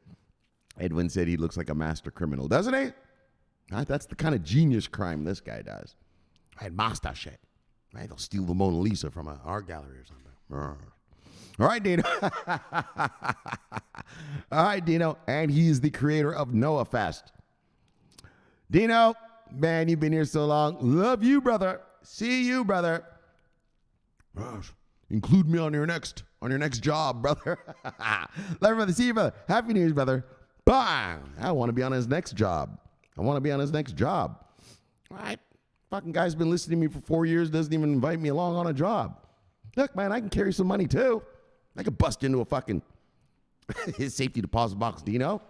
Edwin said he looks like a master criminal, doesn't he? Right, that's the kind of genius crime this guy does. Right, master shit. Right, they'll steal the Mona Lisa from an art gallery or something. All right, Dino. All right, Dino. And he's the creator of Noah Fest. Dino, man, you've been here so long. Love you, brother. See you, brother. Gosh, include me on your next job, brother. Love you, brother. See you, brother. Happy New Year's, brother. Bang! I want to be on his next job. All right. Fucking guy's been listening to me for 4 years, doesn't even invite me along on a job. Look, man, I can carry some money, too. I could bust into a fucking his safety deposit box, Dino.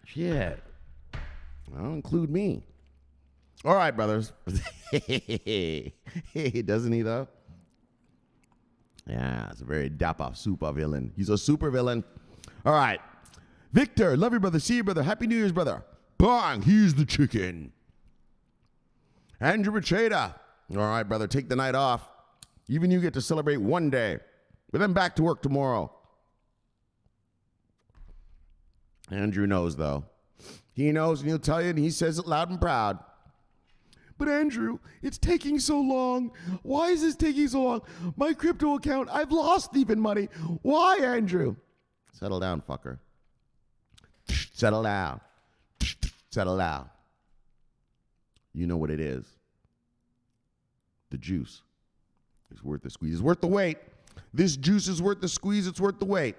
Shit. Well, include me. All right, brothers. Doesn't he, though? Yeah, it's a very dapper super villain. He's a super villain. All right. Victor, love you, brother. See you, brother. Happy New Year's, brother. Bang, he's the chicken. Andrew Macheda. All right, brother, take the night off. Even you get to celebrate one day. But then back to work tomorrow. Andrew knows, though. He knows, and he'll tell you, and he says it loud and proud. But Andrew, it's taking so long. Why is this taking so long? My crypto account, I've lost even money. Why, Andrew? Settle down, fucker. Settle down. Settle down. You know what it is. The juice is worth the squeeze. It's worth the wait. This juice is worth the squeeze. It's worth the wait.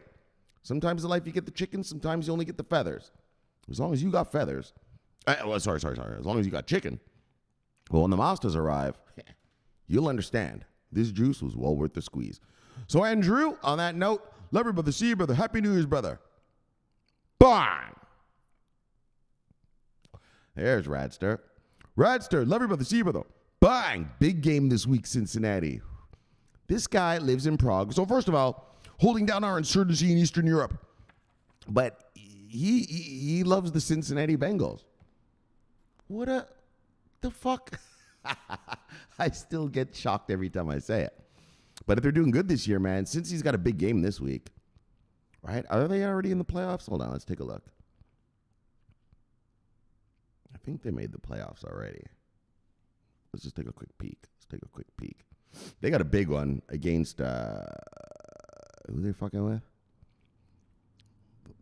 Sometimes in life you get the chicken. Sometimes you only get the feathers. As long as you got feathers. Sorry. As long as you got chicken. Well, when the masters arrive, you'll understand. This juice was well worth the squeeze. So, Andrew, on that note, love you, brother. See you, brother. Happy New Year's, brother. Bang! There's Radster. Radster, love you, brother. See you, brother. Bang! Big game this week, Cincinnati. This guy lives in Prague. So, first of all, holding down our insurgency in Eastern Europe. But he loves the Cincinnati Bengals. What the fuck? I still get shocked every time I say it. But if they're doing good this year, man, since he's got a big game this week, right? Are they already in the playoffs? Hold on, let's take a look. I think they made the playoffs already. Let's just take a quick peek. They got a big one against, who they fucking with?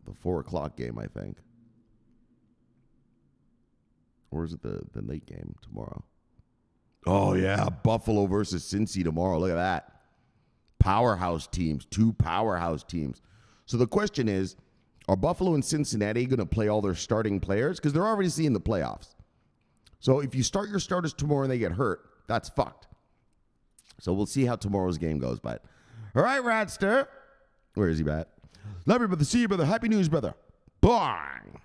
The 4 o'clock game, I think. Or is it the late game tomorrow? Oh, yeah. Buffalo versus Cincy tomorrow. Look at that. Powerhouse teams. 2 powerhouse teams. So the question is, are Buffalo and Cincinnati going to play all their starting players? Because they're already seeing the playoffs. So if you start your starters tomorrow and they get hurt, that's fucked. So we'll see how tomorrow's game goes. But all right, Radster. Where is he, Bat? Love you, brother. See you, brother. Happy news, brother. Bang.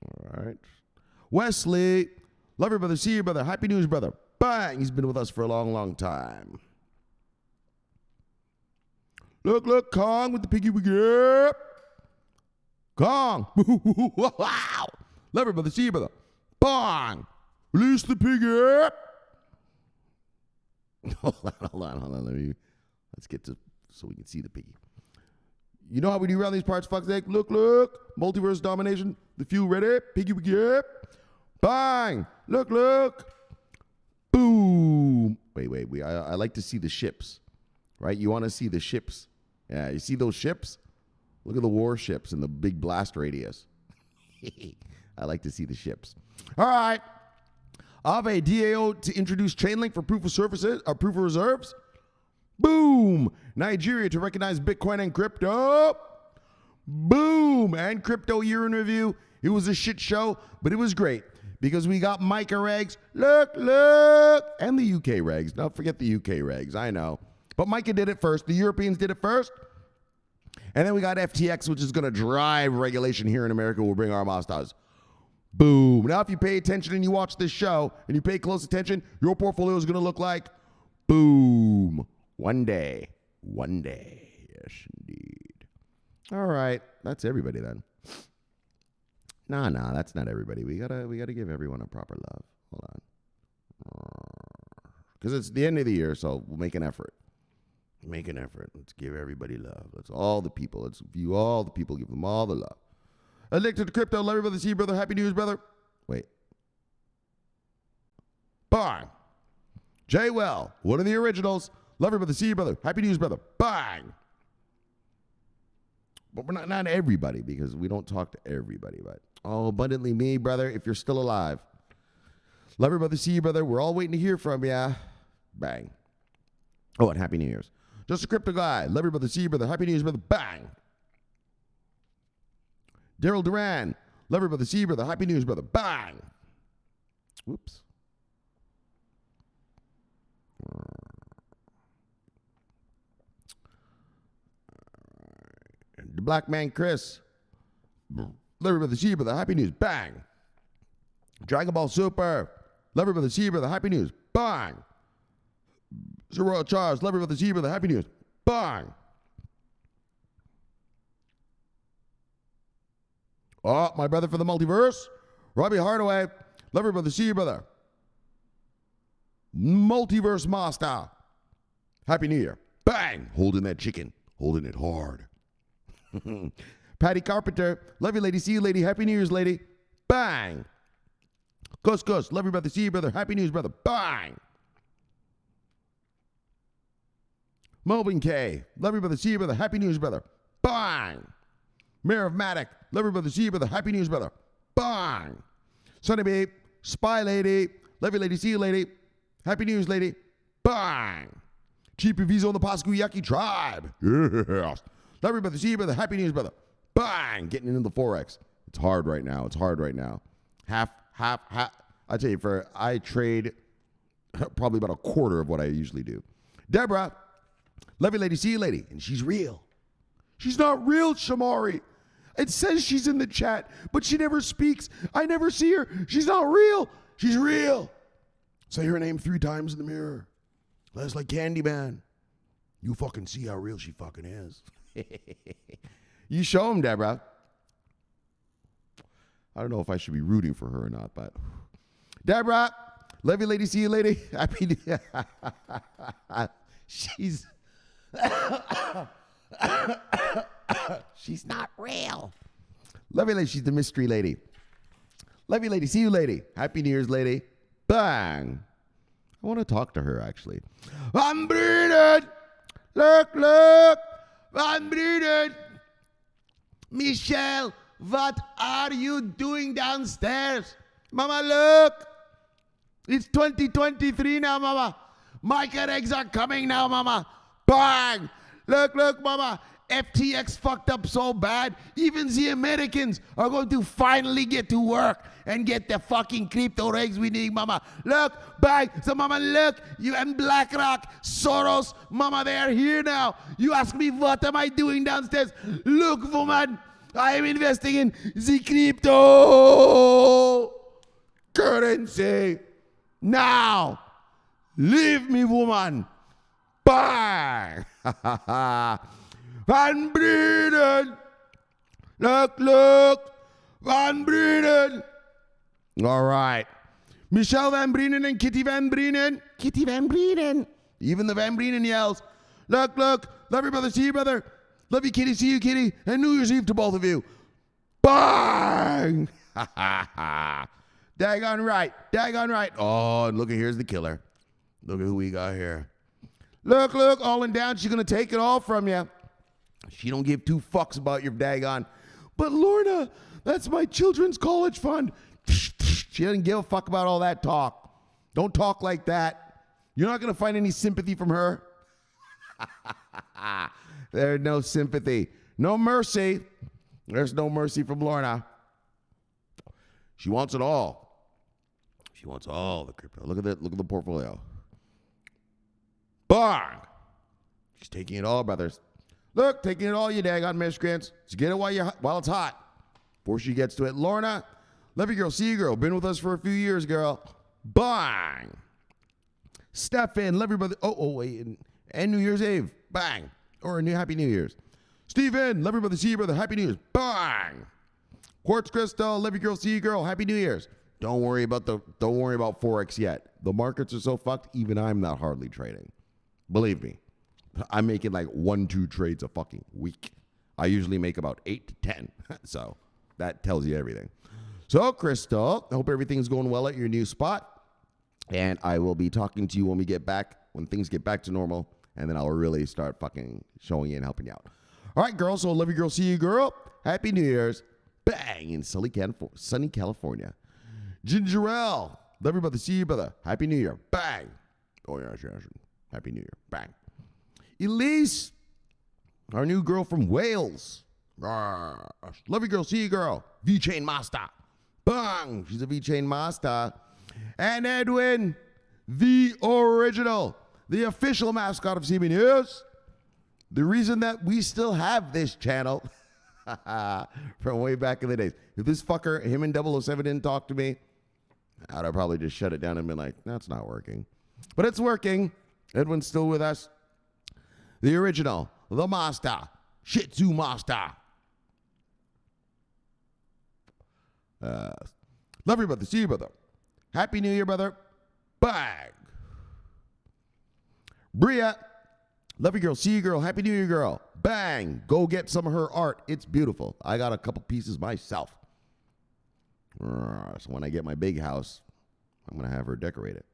All right. Wesley. Love you, brother. See you, brother. Happy news, brother. Bang. He's been with us for a long, long time. Look, Kong with the piggy wiggy. Kong. Wow. Love you, brother. See you, brother. Bang. Release the piggy. Hold on. Let's get to so we can see the piggy. You know how we do around these parts, fuck's sake? Look. Multiverse domination. The few ready. Piggy wiggy. Bang. Look. Boom. Wait. I like to see the ships. Right? You want to see the ships. Yeah, you see those ships? Look at the warships and the big blast radius. I like to see the ships. All right. Ave DAO to introduce Chainlink for proof of services or proof of reserves. Boom. Nigeria to recognize Bitcoin and crypto. Boom. And crypto year in review. It was a shit show, but it was great because we got MiCA regs. Look. And the UK regs. Don't forget the UK regs. I know. But MiCA did it first. The Europeans did it first. And then we got FTX, which is going to drive regulation here in America. We'll bring our masters. Boom. Now, if you pay attention and you watch this show and you pay close attention, your portfolio is going to look like boom. One day. Yes, indeed. All right. That's everybody then. Nah, that's not everybody. We gotta give everyone a proper love. Hold on. Because it's the end of the year, so we'll make an effort. Let's give everybody love. Let's all the people. Let's view all the people. Give them all the love. Addicted to crypto. Love you, brother. See you, brother. Happy news, brother. Wait. Bang. Jay Well, one of the originals. Love you, brother. See you, brother. Happy news, brother. Bang. But we're not everybody because we don't talk to everybody. But abundantly me, brother, if you're still alive. Love you, brother. See you, brother. We're all waiting to hear from ya. Bang. Oh, and Happy New Year's. Just a crypto guy. Love you, brother. See you, brother. Happy New Year's, brother. Bang. Daryl Duran. Love you, brother. See you, brother. Happy New Year's, brother. Bang. Whoops. The Black Man Chris. Love you, brother. See you, brother. Happy News. Bang. Dragon Ball Super. Love you, brother. See you, brother. Happy News. Bang. Sir Royal Charles, love you, brother. See you, brother. Happy news. Bang. Oh, my brother for the multiverse. Robbie Hardaway, love you, brother. See you, brother. Multiverse Master. Happy New Year. Bang. Holding that chicken. Holding it hard. Patty Carpenter, love you, lady. See you, lady. Happy New Year's, lady. Bang. Cus. Love you, brother. See you, brother. Happy New Year's, brother. Bang. Melvin K. Love you, brother. See you, brother. Happy news, brother. Bang. Mayor of Maddock. Love you, brother. See you, brother. Happy news, brother. Bang. Sunny Babe. Spy Lady. Love you, lady. See you, lady. Happy news, lady. Bang. Chief Vizo on the Paskuyaki Tribe. Yes. Love you, brother. See you, brother. Happy news, brother. Bang. Getting into the Forex. It's hard right now. Half. I tell you, I trade probably about a quarter of what I usually do. Deborah. Love you, lady. See you, lady. And she's real. She's not real, Shomari. It says she's in the chat, but she never speaks. I never see her. She's not real. She's real. Say her name 3 times in the mirror. That's like Candyman. You fucking see how real she fucking is. You show him, Deborah. I don't know if I should be rooting for her or not, but Deborah, love you, lady. See you, lady. Happy. She's not real. Love you, lady. She's the mystery lady. Love you, lady. See you, lady. Happy New Year's, lady. Bang. I want to talk to her, actually. I'm breathing. Look. I'm breathing. Michelle, what are you doing downstairs? Mama, look. It's 2023 now, Mama. MiCA eggs are coming now, Mama. Bang! Look, mama. FTX fucked up so bad, even the Americans are going to finally get to work and get the fucking crypto rigs we need, mama. Look, bang. So, mama, look, you and BlackRock, Soros, mama, they are here now. You ask me, what am I doing downstairs? Look, woman, I am investing in the crypto currency. Now, leave me, woman. Bang! Van Brienen! Look! Van Brienen! All right. Michelle Van Brienen and Kitty Van Brienen. Kitty Van Brienen. Even the Van Brienen yells. Look. Love your brother, see you, brother. Love you, Kitty, see you, Kitty. And New Year's Eve to both of you. Bang! Daggone right. Oh, and look, here's the killer. Look at who we got here. Look, all in down. She's going to take it all from you. She don't give two fucks about your daggone. But Lorna, that's my children's college fund. She doesn't give a fuck about all that talk. Don't talk like that. You're not going to find any sympathy from her. There's no sympathy. No mercy. There's no mercy from Lorna. She wants it all. She wants all the crypto. Look at that. Look at the portfolio. Bang! She's taking it all, brothers. Look, taking it all, you daggone miscreants. So get it while it's hot. Before she gets to it. Lorna, love you, girl. See you, girl. Been with us for a few years, girl. Bang! Stefan, love your brother. Oh, wait. And New Year's Eve. Bang! Or a new Happy New Year's. Steven, love your brother. See you, brother. Happy New Year's. Bang! Quartz Crystal, love you, girl. See you, girl. Happy New Year's. Don't worry about Forex yet. The markets are so fucked, even I'm not hardly trading. Believe me, I'm making like 1-2 trades a fucking week. I usually make about 8 to 10. So that tells you everything. So, Crystal, I hope everything's going well at your new spot. And I will be talking to you when things get back to normal. And then I'll really start fucking showing you and helping you out. All right, girl. So, love you, girl. See you, girl. Happy New Year's. Bang, in sunny California. Gingerelle, love your brother. See you, brother. Happy New Year. Bang. Oh, yes. Happy New Year. Bang. Elise, our new girl from Wales. Love you, girl. See you, girl. V-Chain Master. Bang. She's a V-Chain Master. And Edwin, the original, the official mascot of Cbnews. The reason that we still have this channel from way back in the days. If this fucker, him and 007 didn't talk to me, I'd have probably just shut it down and been like, that's not working. But it's working. Edwin's still with us. The original, the master, Shih Tzu master. Love you, brother. See you, brother. Happy New Year, brother. Bang. Bria, love you, girl. See you, girl. Happy New Year, girl. Bang. Go get some of her art. It's beautiful. I got a couple pieces myself. So when I get my big house, I'm going to have her decorate it.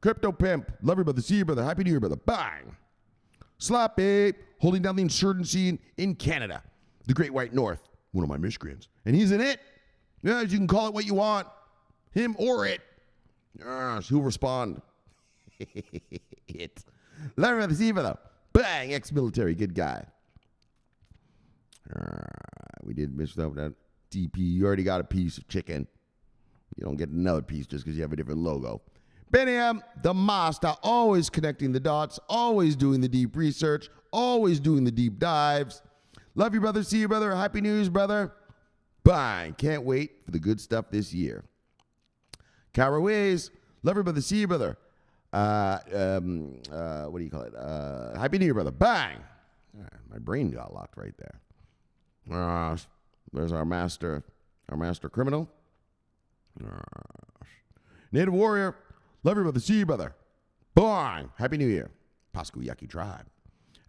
Crypto Pimp, love you, brother. See you, brother. Happy New Year, brother. Bang. Slappy, holding down the insurgency in Canada. The Great White North, one of my miscreants. And he's in it. Yeah, you can call it what you want. Him or it. Who'll respond? It. Love you, brother. See you, brother. Bang. Ex-military. Good guy. We did miss that DP. You already got a piece of chicken. You don't get another piece just because you have a different logo. Benham, the master, always connecting the dots, always doing the deep research, always doing the deep dives. Love you, brother. See you, brother. Happy New Year's, brother. Bye. Can't wait for the good stuff this year. Caraways, love you, brother. See you, brother. What do you call it? Happy New Year, brother. Bang. My brain got locked right there. There's our master criminal. Native warrior. Love you, brother. See you, brother. Bang. Happy New Year. Paskuyaki tribe.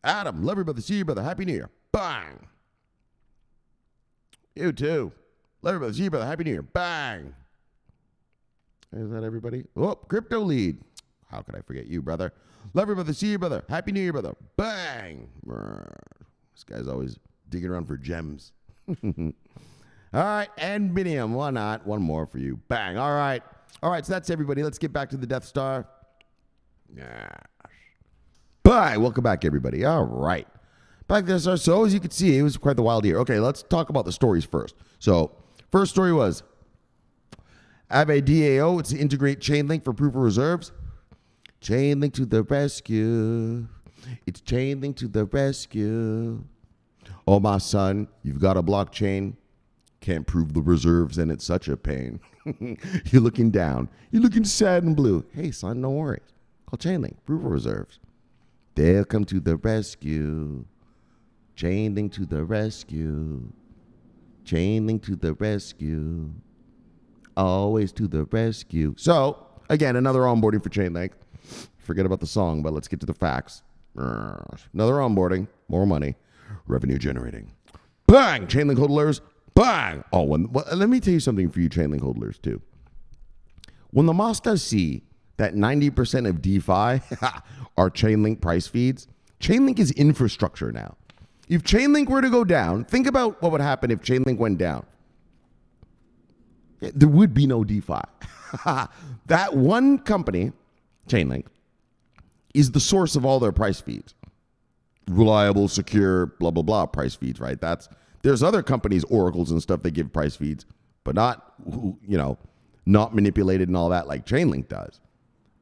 Adam. Love you, brother. See you, brother. Happy New Year. Bang. You too. Love you, brother. See you, brother. Happy New Year. Bang. Is that everybody? Oh, crypto lead. How could I forget you, brother? Love you, brother. See you, brother. Happy New Year, brother. Bang. This guy's always digging around for gems. All right. And Binium. Why not? One more for you. Bang. All right. All right. So that's everybody. Let's get back to the Death Star. Yeah. Bye. Welcome back, everybody. All right. Back there, so as you can see, it was quite the wild year. Okay, let's talk about the stories first. So, first story was Ave DAO. It's to integrate Chainlink for proof of reserves. Chainlink to the rescue. It's Chainlink to the rescue. Oh, my son, you've got a blockchain. Can't prove the reserves, and it's such a pain. You're looking down. You're looking sad and blue. Hey, son, no worries. Call Chainlink, proof of reserves. They'll come to the rescue. Chainlink to the rescue. Chainlink to the rescue. Always to the rescue. So, again, another onboarding for Chainlink. Forget about the song, but let's get to the facts. Another onboarding, more money, revenue generating. Bang! Chainlink hodlers, bang! Oh, let me tell you something for you Chainlink hodlers, too. When the Mastas see that 90% of DeFi are Chainlink price feeds, Chainlink is infrastructure now. If Chainlink were to go down, think about what would happen if Chainlink went down. There would be no DeFi. That one company, Chainlink, is the source of all their price feeds. Reliable, secure, blah, blah, blah price feeds, right? There's other companies, oracles and stuff that give price feeds, but not manipulated and all that like Chainlink does.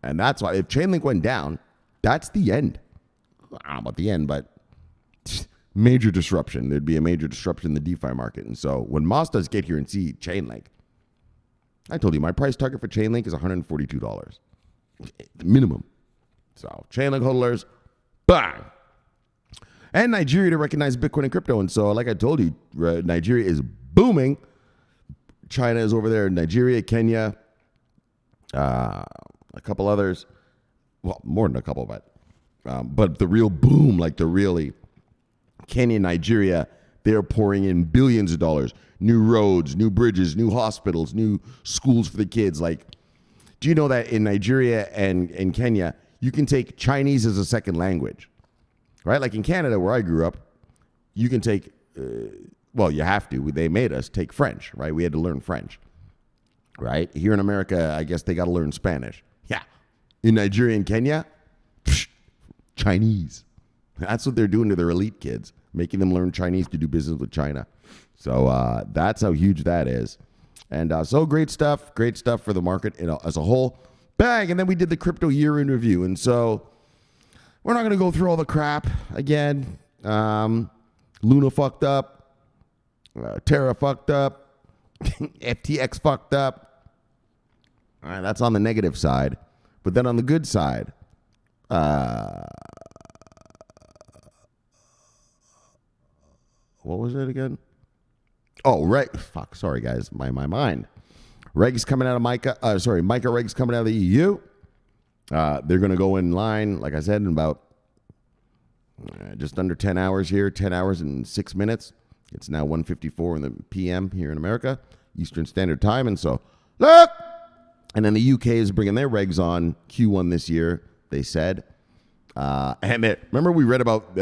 And that's why if Chainlink went down, that's the end. I don't know about the end, but major disruption. There'd be a major disruption in the DeFi market. And so when Mastas get here and see Chainlink, I told you my price target for Chainlink is $142. Minimum. So Chainlink hodlers, bang. And Nigeria to recognize Bitcoin and crypto. And so like I told you, Nigeria is booming. China is over there. Nigeria, Kenya, a couple others. Well, more than a couple, but the real boom, like the really Kenya, Nigeria, they're pouring in billions of dollars. New roads, new bridges, new hospitals, new schools for the kids. Like, do you know that in Nigeria and Kenya, you can take Chinese as a second language, right? Like in Canada, where I grew up, you can take, you have to. They made us take French, right? We had to learn French, right? Here in America, I guess they got to learn Spanish. Yeah. In Nigeria and Kenya, Chinese. That's what they're doing to their elite kids, making them learn Chinese to do business with China. So that's how huge that is. And so great stuff for the market as a whole. Bang! And then we did the crypto year in review. And so we're not going to go through all the crap again. Luna fucked up. TERRA fucked up. FTX fucked up. All right, that's on the negative side. But then on the good side, what was it again? Oh, right. Fuck. Sorry, guys. My mind. Regs coming out of MiCA. MiCA regs coming out of the EU. They're going to go in line, like I said, in about just under 10 hours here. 10 hours and 6 minutes. It's now 1:54 in the PM here in America, Eastern Standard Time. And so, look! And then the UK is bringing their regs on Q1 this year, they said. And remember we read about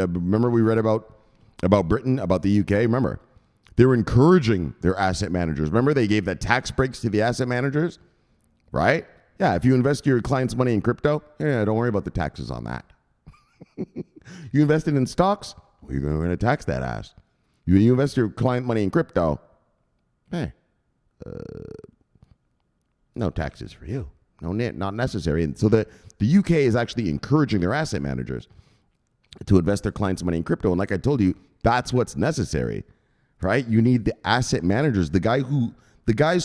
Britain, about the UK? Remember? They were encouraging their asset managers. Remember, they gave that tax breaks to the asset managers, right? Yeah, if you invest your client's money in crypto, don't worry about the taxes on that. You invested in stocks, well, you're going to tax that ass. You invest your client money in crypto, no taxes for you. No, not necessary. And so the UK is actually encouraging their asset managers to invest their clients' money in crypto. And like I told you, that's what's necessary. Right? You need the asset managers, the guys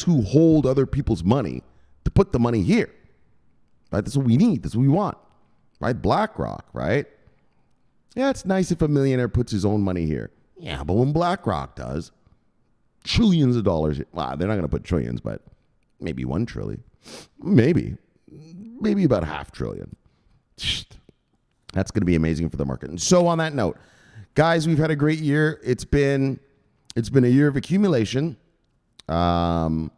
who hold other people's money to put the money here. Right? That's what we need. That's what we want. Right? BlackRock, right? Yeah, it's nice if a millionaire puts his own money here. Yeah, but when BlackRock does, trillions of dollars. Wow, they're not going to put trillions, but maybe 1 trillion. Maybe about $500 billion. That's going to be amazing for the market. And so on that note, guys, we've had a great year. It's been a year of accumulation. You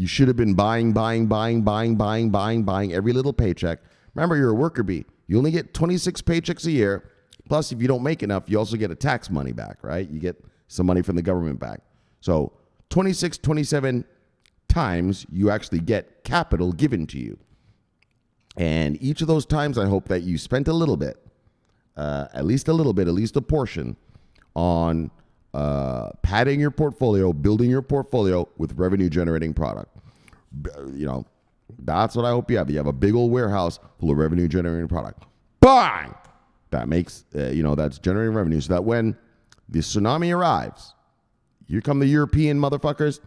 should have been buying every little paycheck. Remember, you're a worker bee. You only get 26 paychecks a year. Plus, if you don't make enough, you also get a tax money back, right? You get some money from the government back. So 26, 27 times you actually get capital given to you. And each of those times, I hope that you spent a little bit. at least a little bit, at least a portion, on padding your portfolio, building your portfolio with revenue-generating product. That's what I hope you have. You have a big old warehouse full of revenue-generating product. Bang! That makes, that's generating revenue so that when the tsunami arrives, here come the European motherfuckers,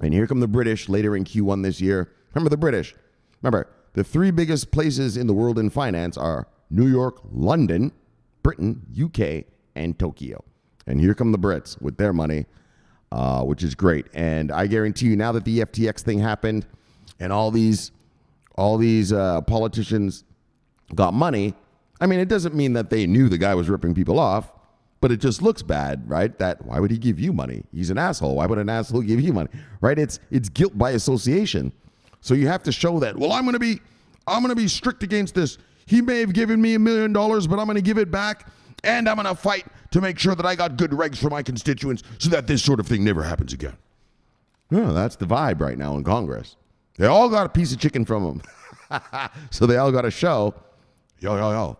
and here come the British later in Q1 this year. Remember the British. Remember, the three biggest places in the world in finance are New York, London, Britain, UK, and Tokyo. And here come the Brits with their money, which is great. And I guarantee you, now that the FTX thing happened and all these politicians got money, I mean, it doesn't mean that they knew the guy was ripping people off, but it just looks bad, right? That why would he give you money? He's an asshole. Why would an asshole give you money, right? It's guilt by association. So you have to show that. Well, I'm gonna be strict against this. He may have given me $1 million, but I'm gonna give it back, and I'm gonna fight to make sure that I got good regs for my constituents so that this sort of thing never happens again. No, that's the vibe right now in Congress. They all got a piece of chicken from him, so they all got to show, yo.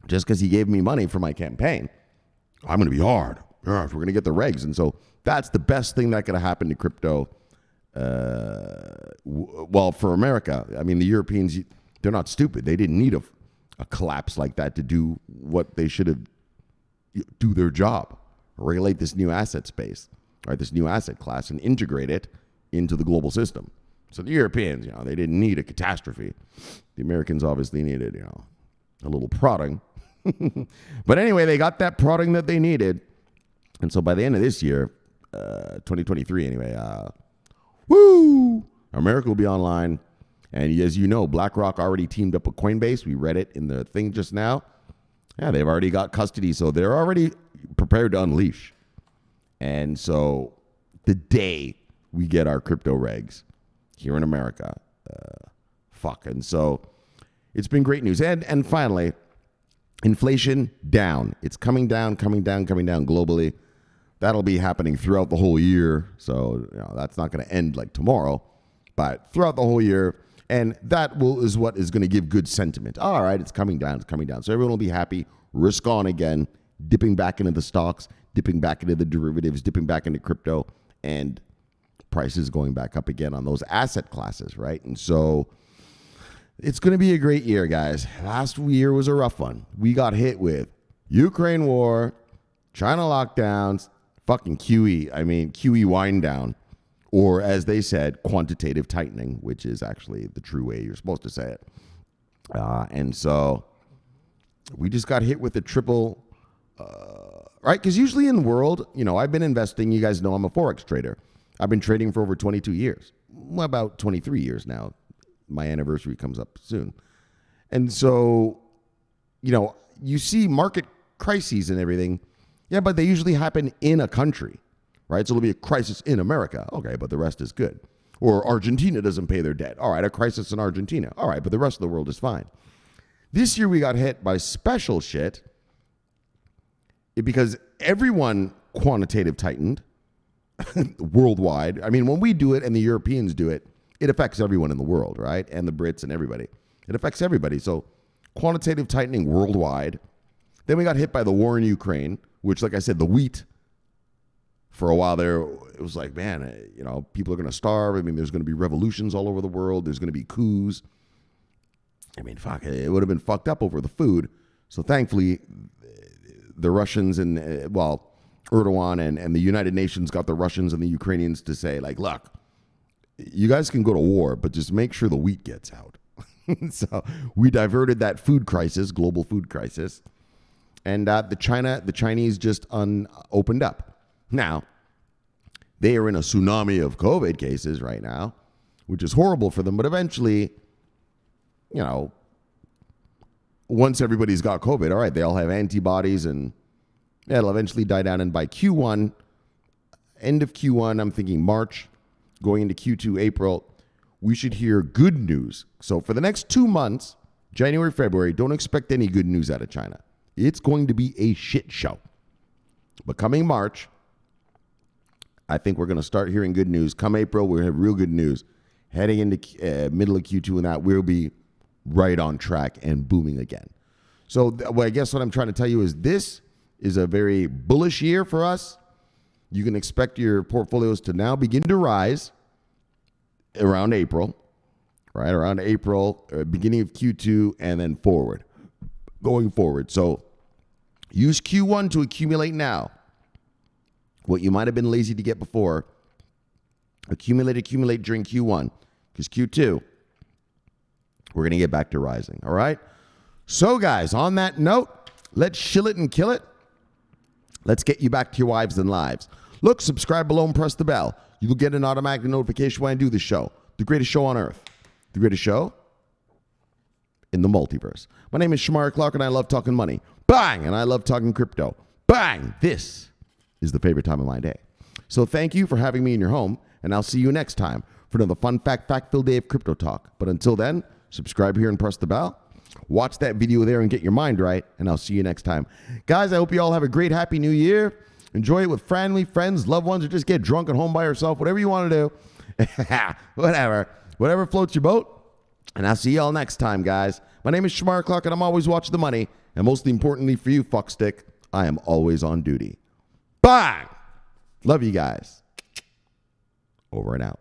Just because he gave me money for my campaign, I'm going to be hard. We're going to get the regs. And so that's the best thing that could have happened to crypto. Well, for America, I mean, the Europeans, they're not stupid. They didn't need a collapse like that to do what they should have, do their job, regulate this new asset space, right? This new asset class and integrate it into the global system. So the Europeans, they didn't need a catastrophe. The Americans obviously needed, a little prodding. But anyway, they got that prodding that they needed. And so by the end of this year, 2023 anyway, America will be online. And as you know, BlackRock already teamed up with Coinbase. We read it in the thing just now. Yeah, they've already got custody, so they're already prepared to unleash. And so the day we get our crypto regs here in America, and so it's been great news. And finally, inflation down. It's coming down globally. That'll be happening throughout the whole year. So that's not going to end like tomorrow, but throughout the whole year. And that is what is going to give good sentiment. All right, it's coming down. So everyone will be happy. Risk on again, dipping back into the stocks, dipping back into the derivatives, dipping back into crypto, and prices going back up again on those asset classes, right? And so it's going to be a great year, guys. Last year was a rough one. We got hit with Ukraine war, China lockdowns, fucking QE wind down, or as they said, quantitative tightening, which is actually the true way you're supposed to say it. And so we just got hit with the triple, right? Because usually in the world, I've been investing. You guys know I'm a Forex trader. I've been trading for over 22 years, about 23 years now. My anniversary comes up soon. And so, you see market crises and everything. Yeah, but they usually happen in a country, right? So there'll be a crisis in America. Okay, but the rest is good. Or Argentina doesn't pay their debt. All right, a crisis in Argentina. All right, but the rest of the world is fine. This year we got hit by special shit because everyone quantitative tightened worldwide. I mean, when we do it and the Europeans do it, it affects everyone in the world, right? And the Brits and everybody. It affects everybody. So quantitative tightening worldwide. Then we got hit by the war in Ukraine, which, like I said, the wheat, for a while there, it was like, man, people are going to starve. I mean, there's going to be revolutions all over the world. There's going to be coups. I mean, fuck, it would have been fucked up over the food. So thankfully, the Russians and, Erdogan and the United Nations got the Russians and the Ukrainians to say, like, look, you guys can go to war, but just make sure the wheat gets out. So we diverted that food crisis, global food crisis, and the Chinese just opened up. Now, they are in a tsunami of COVID cases right now, which is horrible for them, but eventually, once everybody's got COVID, all right, they all have antibodies and it'll eventually die down. And by Q1, end of Q1, I'm thinking March, going into Q2, April, we should hear good news. So for the next 2 months, January, February, don't expect any good news out of China. It's going to be a shit show. But coming March, I think we're going to start hearing good news. Come April, we're going to have real good news. Heading into middle of Q2 and that, we'll be right on track and booming again. So well, I guess what I'm trying to tell you is this is a very bullish year for us. You can expect your portfolios to now begin to rise around April, right? Around April, beginning of Q2, and then forward, going forward. So use Q1 to accumulate now. What you might have been lazy to get before, accumulate during Q1, because Q2, we're going to get back to rising, all right? So, guys, on that note, let's shill it and kill it. Let's get you back to your wives and lives. Look, subscribe below and press the bell. You'll get an automatic notification when I do the show. The greatest show on earth. The greatest show in the multiverse. My name is Shomari Clarke, and I love talking money. Bang! And I love talking crypto. Bang! This is the favorite time of my day. So thank you for having me in your home, and I'll see you next time for another fun fact-filled day of crypto talk. But until then, subscribe here and press the bell. Watch that video there and get your mind right, and I'll see you next time. Guys, I hope you all have a great, happy new year. Enjoy it with family, friends, loved ones, or just get drunk at home by yourself, whatever you want to do. Whatever floats your boat. And I'll see you all next time, guys. My name is Shomari Clarke, and I'm always watching the money. And most importantly for you, fuckstick, I am always on duty. Bang! Love you guys. Over and out.